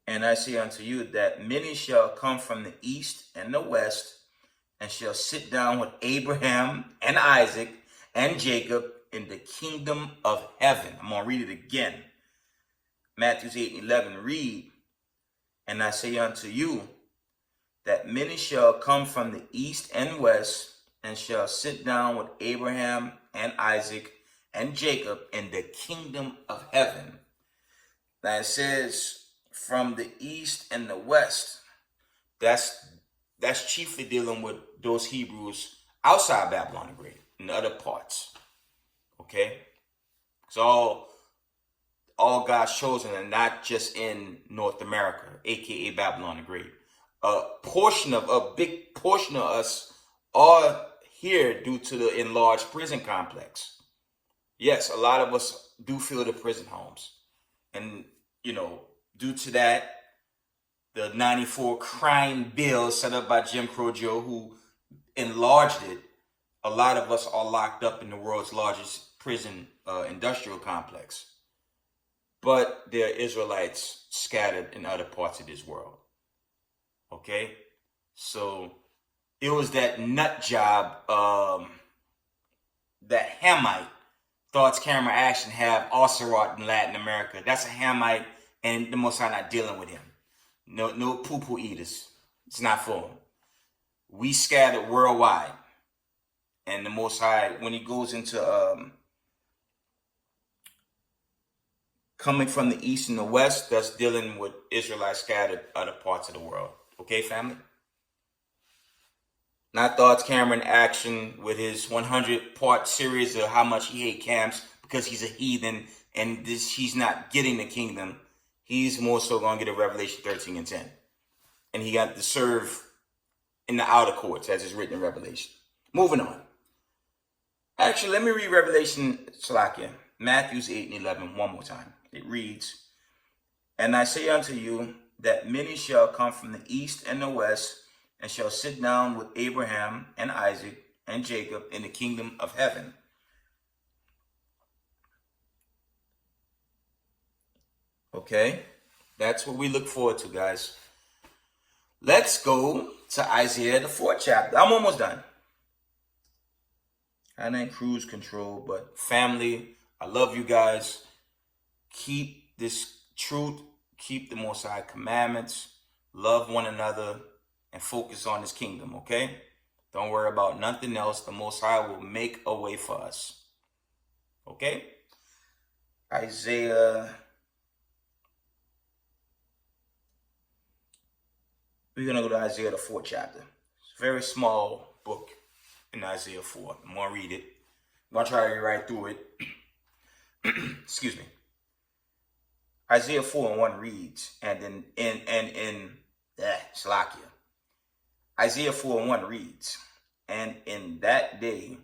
"And I say unto you that many shall come from the east and the west, and shall sit down with Abraham and Isaac and Jacob in the kingdom of heaven." I'm going to read it again. Matthew's 8:11 read, "And I say unto you that many shall come from the east and west, and shall sit down with Abraham and Isaac and Jacob in the kingdom of heaven." Now it says from the east and the west. That's chiefly dealing with those Hebrews outside Babylon the Great, in the other parts. Okay? So all God's chosen, and not just in North America, aka Babylon the Great. A big portion of us are here due to the enlarged prison complex. Yes, a lot of us do feel the prison homes. And, due to that, the 94 crime bill set up by Jim Crow Joe, who enlarged it, a lot of us are locked up in the world's largest prison industrial complex. But there are Israelites scattered in other parts of this world. Okay? So it was that nut job, that Hamite, Thoughts, Camera, Action have Ocerat in Latin America. That's a Hamite, and the Most High not dealing with him. No poo-poo eaters. It's not for him. We scattered worldwide. And the Most High, when he goes into coming from the east and the west, that's dealing with Israelites scattered other parts of the world. Okay, family? Not Thoughts, Camera, Action with his 100-part series of how much he hates camps because he's a heathen and he's not getting the kingdom. He's more so going to get a Revelation 13 and 10. And he got to serve in the outer courts, as is written in Revelation. Moving on. Actually, let me read Matthew 8:11 one more time. It reads, "And I say unto you that many shall come from the east and the west, and shall sit down with Abraham and Isaac and Jacob in the kingdom of heaven." Okay, that's what we look forward to, guys. Let's go to Isaiah, the 4th chapter. I'm almost done. I ain't cruise control, but family, I love you guys. Keep this truth, keep the Most High commandments, love one another, and focus on his kingdom, okay? Don't worry about nothing else. The Most High will make a way for us. Okay? Isaiah. We're going to go to Isaiah, the 4th chapter. It's a very small book in Isaiah 4. I'm going to read it. I'm going to try to read right through it. Excuse me. Isaiah 4:1 reads, Slakia. Isaiah 4:1 reads, and in that day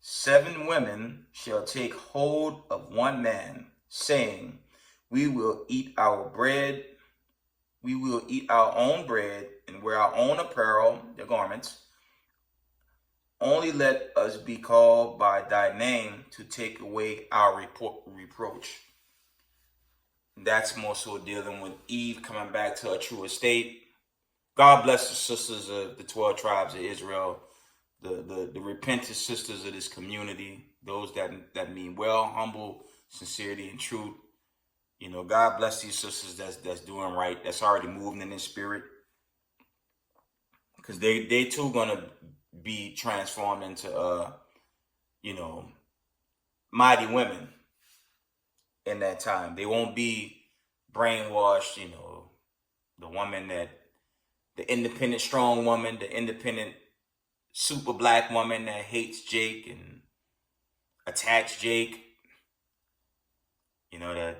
7 women shall take hold of one man, saying, we will eat our bread, we will eat our own bread, and wear our own apparel, their garments. Only let us be called by thy name to take away our reproach. That's more so dealing with Eve coming back to her true estate. God bless the sisters of the 12 tribes of Israel, the repentant sisters of this community, those that mean well, humble, sincerity, and truth. You know, God bless these sisters that's doing right, that's already moving in the spirit. Because they too gonna be transformed into mighty women in that time. They won't be brainwashed, the woman the independent strong woman, the independent super black woman that hates Jake and attacks Jake, that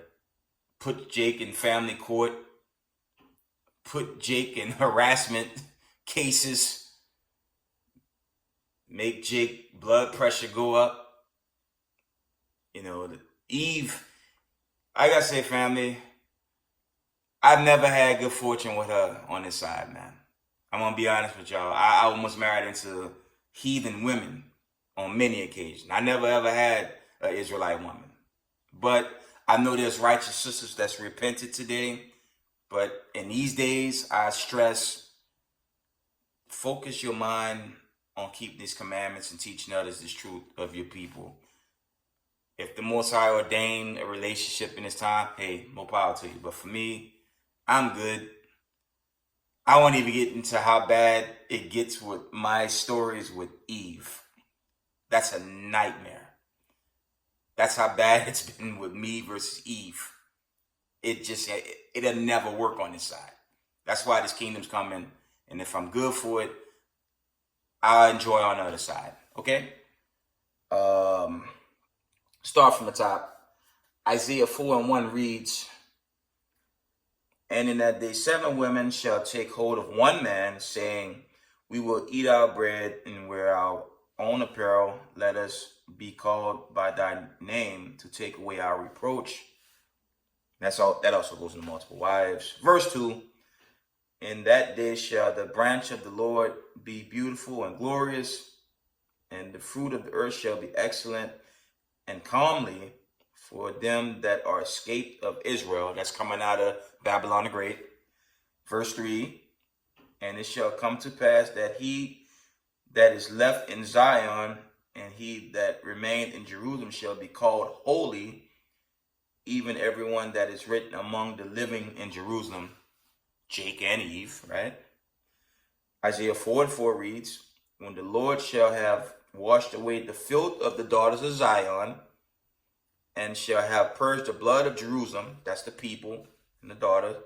put Jake in family court, put Jake in harassment cases, make Jake blood pressure go up. Eve, I gotta say, family, I've never had good fortune with her on this side, man. I'm gonna be honest with y'all. I almost married into heathen women on many occasions. I never ever had an Israelite woman. But I know there's righteous sisters that's repented today. But in these days, I stress, focus your mind on keeping these commandments and teaching others this truth of your people. If the Most High ordained a relationship in this time, hey, more power to you. But for me, I'm good. I won't even get into how bad it gets with my stories with Eve. That's a nightmare. That's how bad it's been with me versus Eve. It'll never work on this side. That's why this kingdom's coming. And if I'm good for it, I'll enjoy on the other side. Okay? Start from the top. Isaiah 4:1 reads, and in that day 7 women shall take hold of one man, saying, we will eat our bread and wear our own apparel. Let us be called by thy name to take away our reproach. That also goes into multiple wives. Verse 2, in that day shall the branch of the Lord be beautiful and glorious, and the fruit of the earth shall be excellent and comely for them that are escaped of Israel. That's coming out of Babylon the Great. Verse 3, and it shall come to pass that he that is left in Zion and he that remained in Jerusalem shall be called holy, even everyone that is written among the living in Jerusalem. Jake and Eve, right? Isaiah 4:4 reads, when the Lord shall have washed away the filth of the daughters of Zion, and shall have purged the blood of Jerusalem, that's the people and the daughters,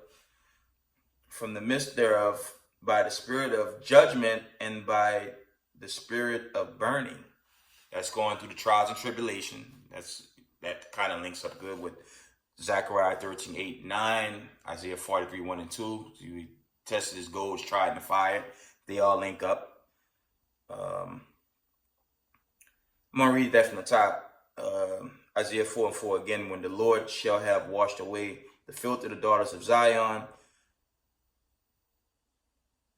from the midst thereof by the spirit of judgment and by the spirit of burning. That's going through the trials and tribulation. That kind of links up good with Zechariah 13:8-9, Isaiah 43:1-2. You tested as gold, tried in the fire. They all link up. I'm going to read that from the top. Isaiah 4:4 again, when the Lord shall have washed away the filth of the daughters of Zion,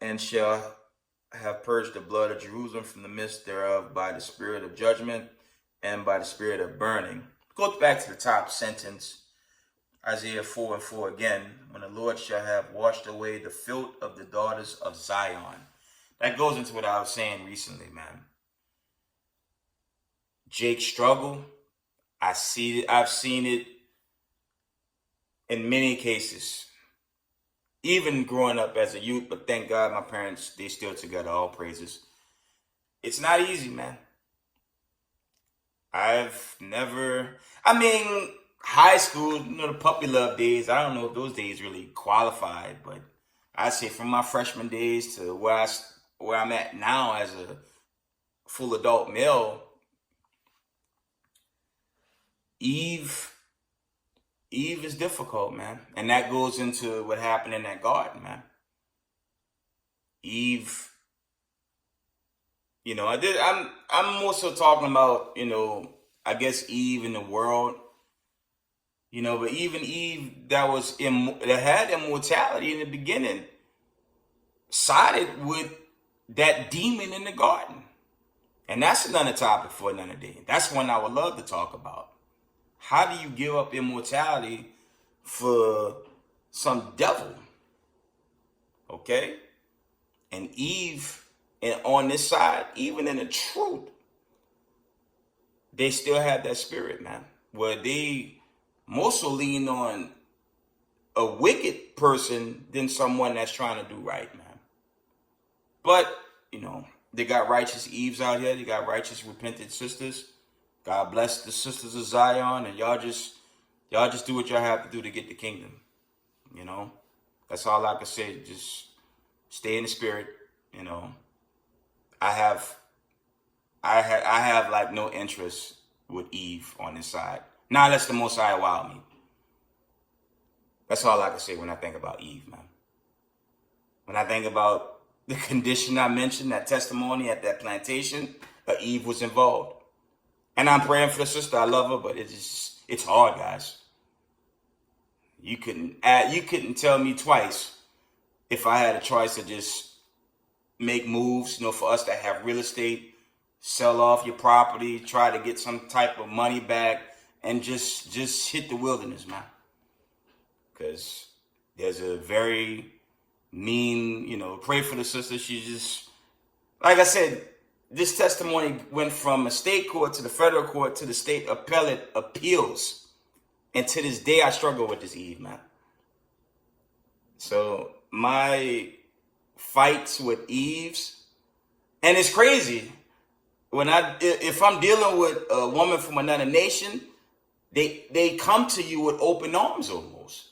and shall have purged the blood of Jerusalem from the midst thereof by the spirit of judgment and by the spirit of burning. Go back to the top sentence, Isaiah 4:4 again, when the Lord shall have washed away the filth of the daughters of Zion. That goes into what I was saying recently, man. Jake's struggle, I've seen it in many cases, even growing up as a youth, but thank God my parents, they still together, all praises. It's not easy, man. I've never, I mean, high school, the puppy love days, I don't know if those days really qualified, but I say from my freshman days to where I'm at now as a full adult male, Eve Eve is difficult, man. And that goes into what happened in that garden, man. Eve, I'm also talking about, I guess Eve in the world, but even Eve that had immortality in the beginning sided with that demon in the garden. And that's another topic for another day. That's one I would love to talk about. How do you give up immortality for some devil? Okay? And Eve, and on this side, even in the truth, they still have that spirit, man. Where they more so lean on a wicked person than someone that's trying to do right, man. But, they got righteous Eves out here. They got righteous repentant sisters. God bless the sisters of Z.I.O.N. And y'all just do what y'all have to do to get the kingdom. That's all I can say. Just stay in the spirit. I have like no interest with Eve on this side. Not unless the Most High allow me. That's all I can say when I think about Eve, man. When I think about the condition I mentioned, that testimony at that plantation, Eve was involved. And I'm praying for the sister. I love her, but it's hard, guys. You couldn't tell me twice if I had a choice to just make moves, for us to have real estate, sell off your property, try to get some type of money back, and just hit the wilderness, man. Because there's a very mean, pray for the sister. She just, like I said, this testimony went from a state court to the federal court to the state appellate appeals. And to this day, I struggle with this Eve, man. So my fights with Eves, and it's crazy. If I'm dealing with a woman from another nation, they come to you with open arms almost.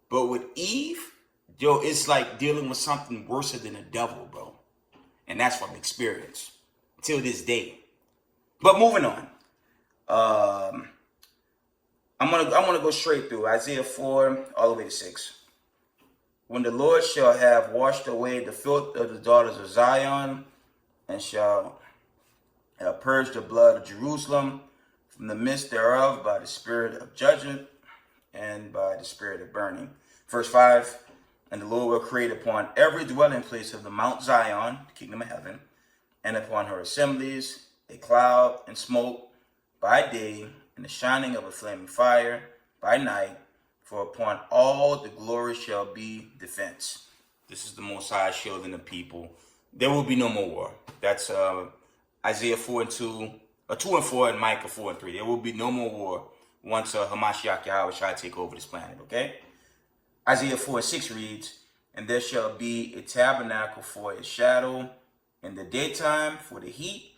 But with Eve, it's like dealing with something worse than a devil, bro. And that's from experience till this day. But moving on. I'm gonna go straight through Isaiah 4 all the way to 6. When the Lord shall have washed away the filth of the daughters of Zion, and shall purge the blood of Jerusalem from the midst thereof by the spirit of judgment and by the spirit of burning. Verse 5, and the Lord will create upon every dwelling place of the Mount Zion, the kingdom of heaven, and upon her assemblies a cloud and smoke by day, and the shining of a flaming fire by night, for upon all the glory shall be defense. This is the Most High shielding the people. There will be no more war. That's Isaiah 4 and 2, 2 and 4, and Micah 4 and 3. There will be no more war once Hamashiach Yahweh shall take over this planet, okay? Isaiah 4 and 6 reads, and there shall be a tabernacle for a shadow in the daytime, for the heat,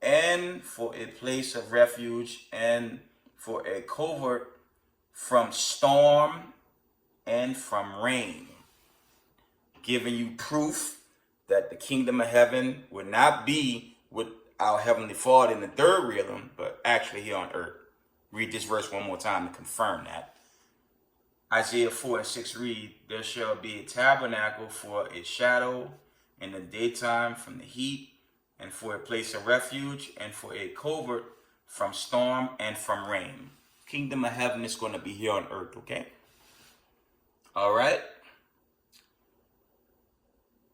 and for a place of refuge, and for a covert from storm and from rain. Giving you proof that the kingdom of heaven would not be with our heavenly Father in the third realm, but actually here on earth. Read this verse one more time to confirm that. Isaiah 4 and 6 read, there shall be a tabernacle for a shadow in the daytime from the heat, and for a place of refuge, and for a covert from storm and from rain. Kingdom of heaven is going to be here on earth, okay? All right?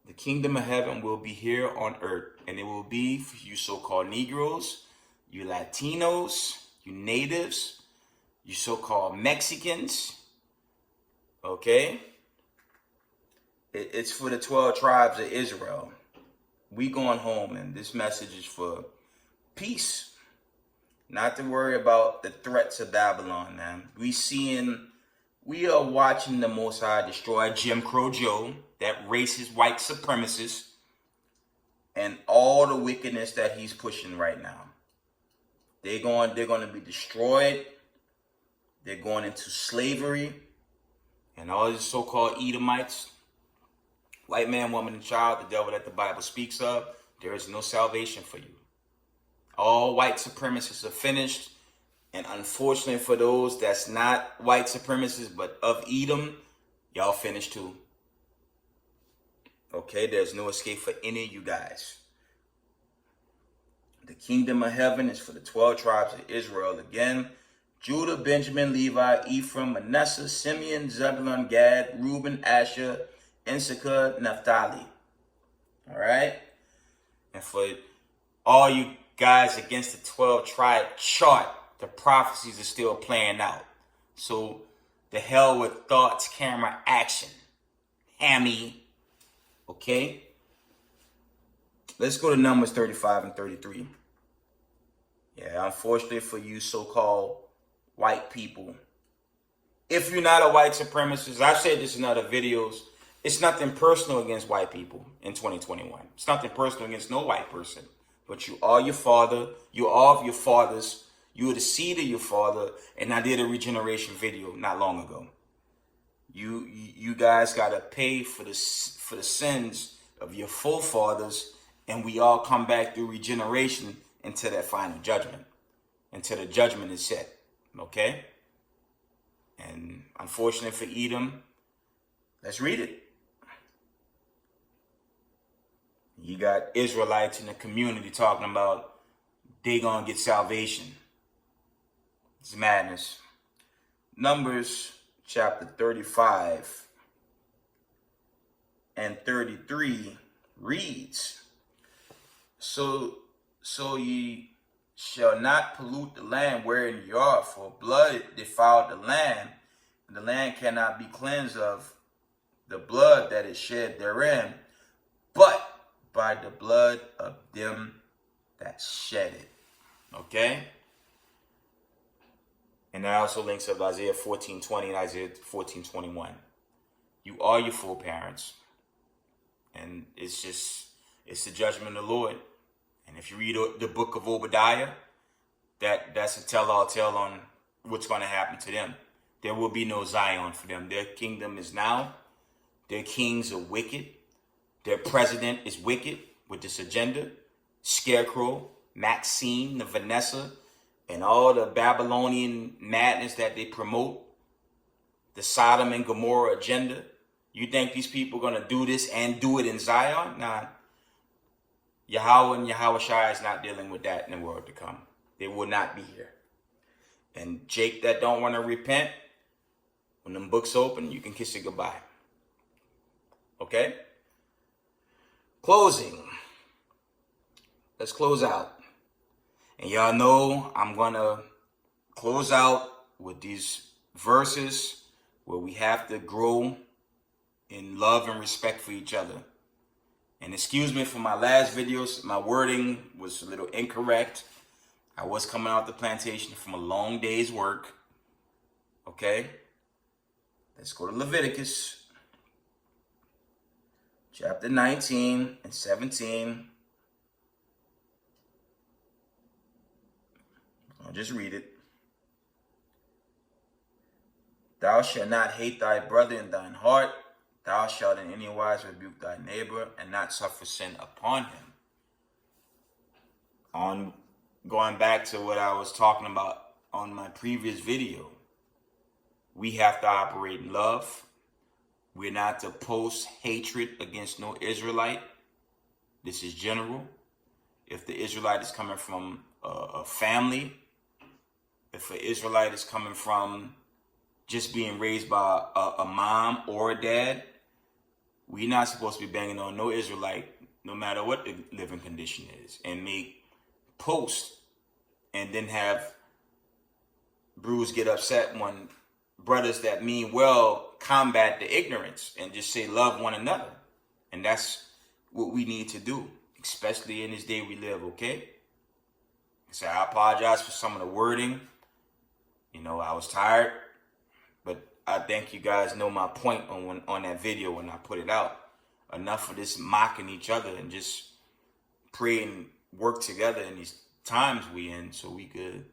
The kingdom of heaven will be here on earth, and it will be for you so-called Negroes, you Latinos, you natives, you so-called Mexicans, okay? It's for the 12 tribes of Israel. We going home, and this message is for peace. Not to worry about the threats of Babylon, man. We seeing we are watching the Most High destroy Jim Crow Joe, that racist white supremacist, and all the wickedness that he's pushing right now. They're going to be destroyed. They're going into slavery. And all these so-called Edomites, white man, woman, and child, the devil that the Bible speaks of, there is no salvation for you. All white supremacists are finished. And unfortunately for those that's not white supremacists, but of Edom, y'all finished too. Okay, there's no escape for any of you guys. The kingdom of heaven is for the 12 tribes of Israel again. Judah, Benjamin, Levi, Ephraim, Manasseh, Simeon, Zebulun, Gad, Reuben, Asher, Issachar, Naphtali. All right? And for all you guys against the 12 tribe chart, the prophecies are still playing out. So the hell with thoughts, camera, action. Hammy. Okay? Let's go to Numbers 35 and 33. Yeah, unfortunately for you so-called white people, if you're not a white supremacist, I've said this in other videos, it's nothing personal against white people in 2021. It's nothing personal against no white person. But you are your father. You are of your fathers. You are the seed of your father. And I did a regeneration video not long ago. You guys got to pay for the sins of your forefathers. And we all come back through regeneration into that final judgment. Until the judgment is set. Okay? And unfortunately for Edom, let's read it. You got Israelites in the community talking about they gonna get salvation. It's madness. Numbers chapter 35 and 33 reads, So ye shall not pollute the land wherein ye are, for blood defiled the land, and the land cannot be cleansed of the blood that is shed therein, but by the blood of them that shed it. Okay? And that also links up Isaiah 14:20 and Isaiah 14:21. You are your full parents. And it's the judgment of the Lord. And if you read the book of Obadiah, that's a tell-all tale on what's going to happen to them. There will be no Zion for them. Their kingdom is now. Their kings are wicked. Their president is wicked with this agenda. Scarecrow, Maxine, the Vanessa, and all the Babylonian madness that they promote. The Sodom and Gomorrah agenda. You think these people are going to do this and do it in Zion? Nah. Yahweh and Yahweh Shai is not dealing with that in the world to come. They will not be here. And Jake that don't want to repent, when them books open, you can kiss it goodbye. Okay? Closing. Let's close out. And y'all know I'm going to close out with these verses where we have to grow in love and respect for each other. And excuse me for my last videos, my wording was a little incorrect. I was coming out the plantation from a long day's work. Okay? Let's go to Leviticus chapter 19 and 17. I'll just read it. Thou shalt not hate thy brother in thine heart. Thou shalt in any wise rebuke thy neighbor and not suffer sin upon him. On going back to what I was talking about on my previous video, we have to operate in love. We're not to post hatred against no Israelite. This is general. If the Israelite is coming from a family, if an Israelite is coming from just being raised by a mom or a dad, we're not supposed to be banging on no Israelite, no matter what the living condition is, and make posts and then have Bruce get upset when brothers that mean well combat the ignorance and just say love one another. And that's what we need to do, especially in this day we live, okay? So I apologize for some of the wording. You know, I was tired, but I think you guys know my point on that video when I put it out. Enough of this mocking each other and just pray and work together in these times we in, so we could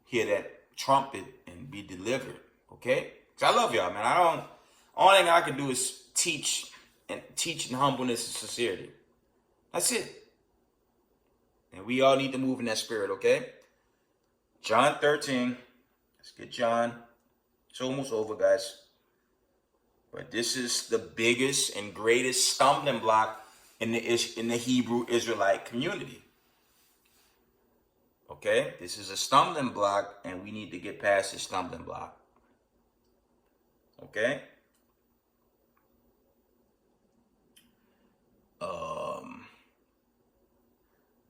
hear that trumpet and be delivered. Okay? Cause I love y'all, man. Only thing I can do is teach in humbleness and sincerity. That's it. And we all need to move in that spirit, okay? John 13. Let's get John. It's almost over, guys. But this is the biggest and greatest stumbling block in the Hebrew Israelite community. Okay? This is a stumbling block, and we need to get past this stumbling block. Okay?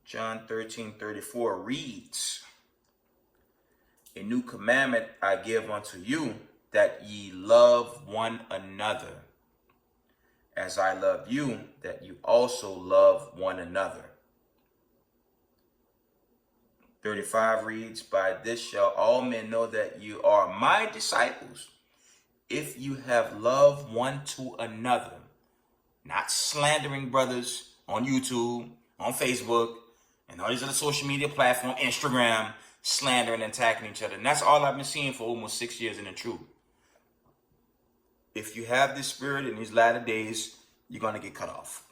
John 13:34 reads, "A new commandment I give unto you, that ye love one another. As I love you, that you also love one another." 35 reads, "By this shall all men know that you are my disciples, if you have love one to another." Not slandering brothers on YouTube, on Facebook, and all these other social media platforms, Instagram, slandering and attacking each other. And that's all I've been seeing for almost 6 years in the truth. If you have this spirit in these latter days, you're going to get cut off.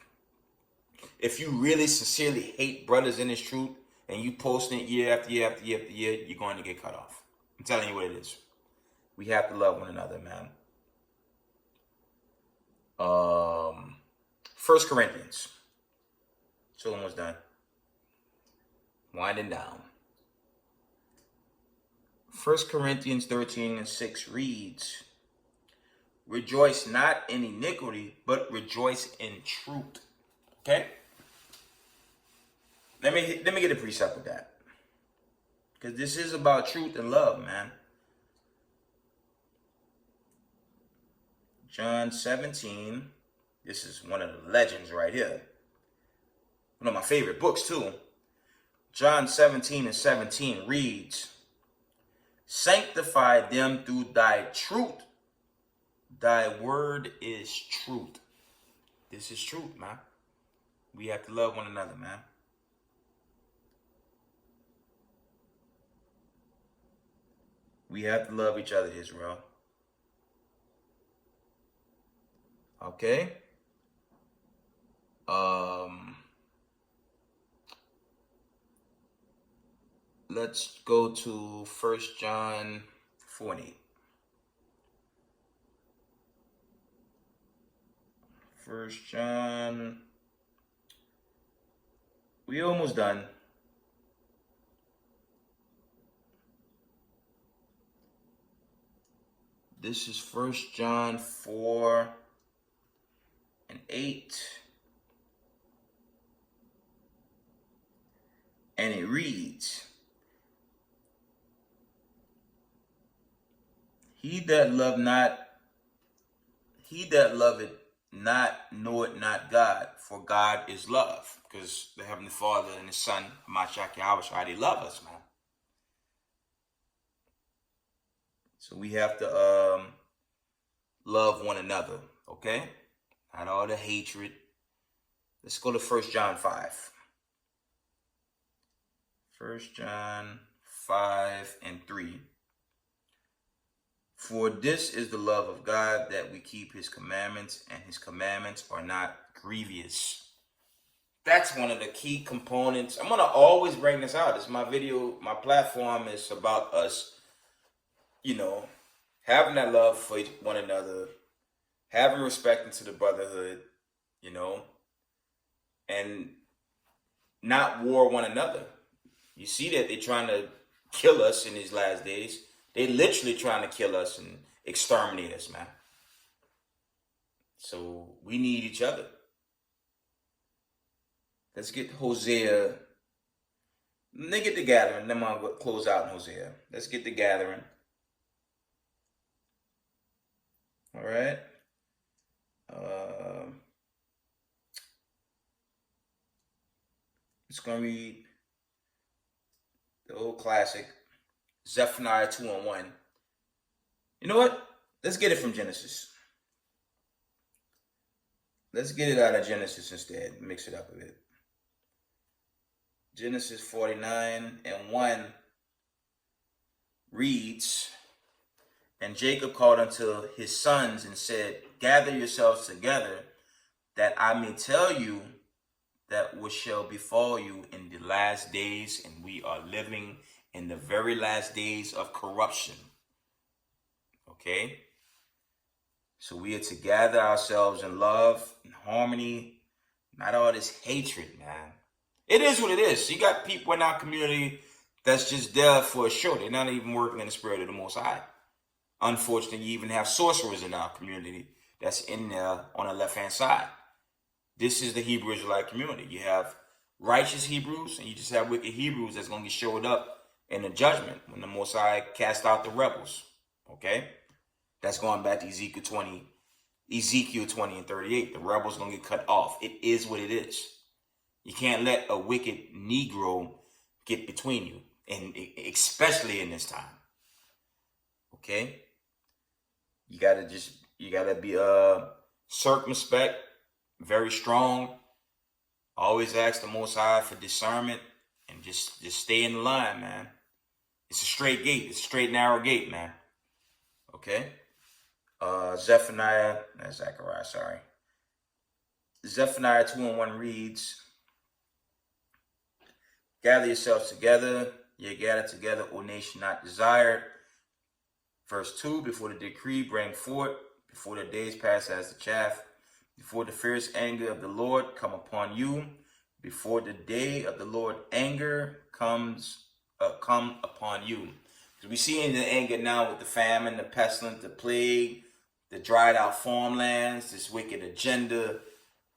If you really sincerely hate brothers in this truth, and you posting it year after year after year after year, you're going to get cut off. I'm telling you what it is. We have to love one another, man. 1 Corinthians. So almost done. Winding down. 1 Corinthians 13:6 reads, "Rejoice not in iniquity, but rejoice in truth." Okay? Let me get a precept with that. Because this is about truth and love, man. John 17. This is one of the legends right here. One of my favorite books too. John 17:17 reads, "Sanctify them through thy truth. Thy word is truth." This is truth, man. We have to love one another, man. We have to love each other, Israel. Okay? Let's go to 1 John 4:8. 1 John. We almost done. This is 1 John 4:8. And it reads, He that loveth not knoweth not God, for God is love." Because the Heavenly Father and His Son, Mashiach Yahweh, they love us, man. So we have to love one another, okay? Not all the hatred. Let's go to 1 John 5. 1 John 5:3. "For this is the love of God, that we keep His commandments, and His commandments are not grievous." That's one of the key components. I'm going to always bring this out. It's my video, my platform is about us, having that love for one another, having respect into the brotherhood, and not war one another. You see that they're trying to kill us in these last days. They literally trying to kill us and exterminate us, man. So we need each other. Let's get Hosea. Let me get the gathering. Then I'm going to close out in Hosea. Let's get the gathering. All right. It's going to read the old classic, Zephaniah 2:1. You know what? Let's get it from Genesis. Let's get it out of Genesis instead. Mix it up a bit. Genesis 49:1 reads, "And Jacob called unto his sons and said, Gather yourselves together, that I may tell you that what shall befall you in the last days." And we are living in the very last days of corruption. Okay? So we are to gather ourselves in love and harmony, not all this hatred, man. It is what it is. You got people in our community that's just there for a show. They're not even working in the spirit of the Most High. Unfortunately, you even have sorcerers in our community that's in there on the left-hand side. This is the Hebrew Israelite community. You have righteous Hebrews, and you just have wicked Hebrews that's going to get showed up in the judgment when the Most High cast out the rebels. Okay? That's going back to Ezekiel 20 and 38. The rebels going to get cut off. It is what it is. You can't let a wicked Negro get between you, and especially in this time. Okay? You gotta be circumspect, very strong. Always ask the Most High for discernment, and just stay in the line, man. It's a straight gate. It's a straight, narrow gate, man. Okay? Zephaniah 2:1 reads, "Gather yourselves together, ye gather together, O nation not desired." Verse 2, "Before the decree bring forth, before the days pass as the chaff, before the fierce anger of the Lord come upon you, before the day of the Lord anger come upon you." So we see in the anger now with the famine, the pestilence, the plague, the dried out farmlands, this wicked agenda.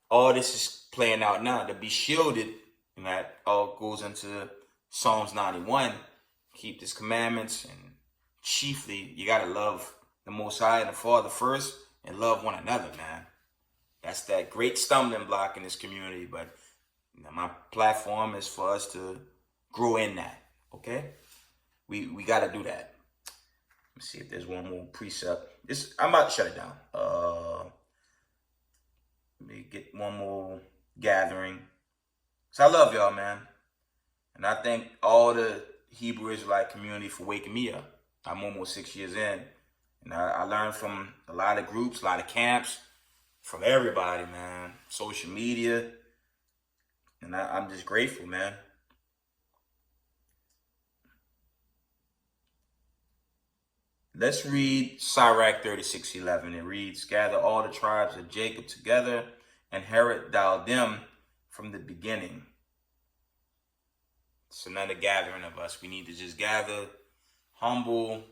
All this is playing out now. To be shielded, and that all goes into Psalms 91. Keep His commandments, and chiefly, you got to love the Most High and the Father first, and love one another, man. That's that great stumbling block in this community, but my platform is for us to grow in that, okay? We got to do that. Let's see if there's one more precept. I'm about to shut it down. Let me get one more gathering. So I love y'all, man. And I thank all the Hebrew Israelite community for waking me up. I'm almost 6 years in. And I learned from a lot of groups, a lot of camps, from everybody, man. Social media. And I'm just grateful, man. Let's read Sirach 36:11. It reads, "Gather all the tribes of Jacob together, and inherit thou them from the beginning." It's another gathering of us. We need to just gather, humble,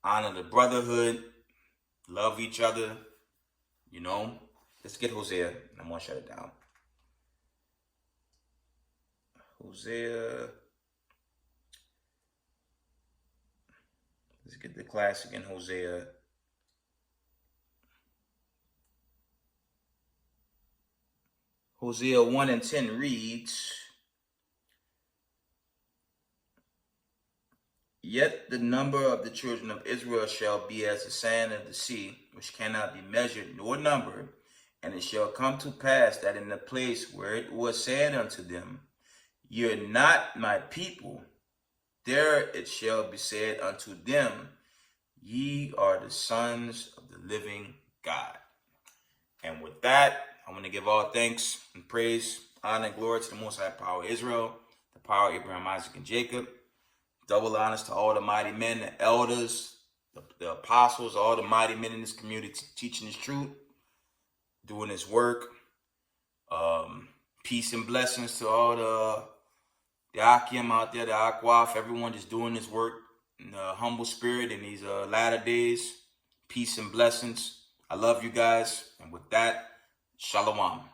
honor the brotherhood, love each other, you know. Let's get Hosea. I'm going to shut it down. Hosea. Let's get the classic in Hosea. Hosea 1:10 reads, "Yet the number of the children of Israel shall be as the sand of the sea, which cannot be measured nor numbered. And it shall come to pass that in the place where it was said unto them, Ye are not my people, there it shall be said unto them, Ye are the sons of the living God." And with that, I'm going to give all thanks and praise, honor, and glory to the Most High Power of Israel, the power of Abraham, Isaac, and Jacob. Double honors to all the mighty men, the elders, the apostles, all the mighty men in this community teaching this truth, doing this work. Peace and blessings to all the Akim out there, the Akwaf, everyone just doing this work in a humble spirit in these latter days. Peace and blessings. I love you guys. And with that, Shalom.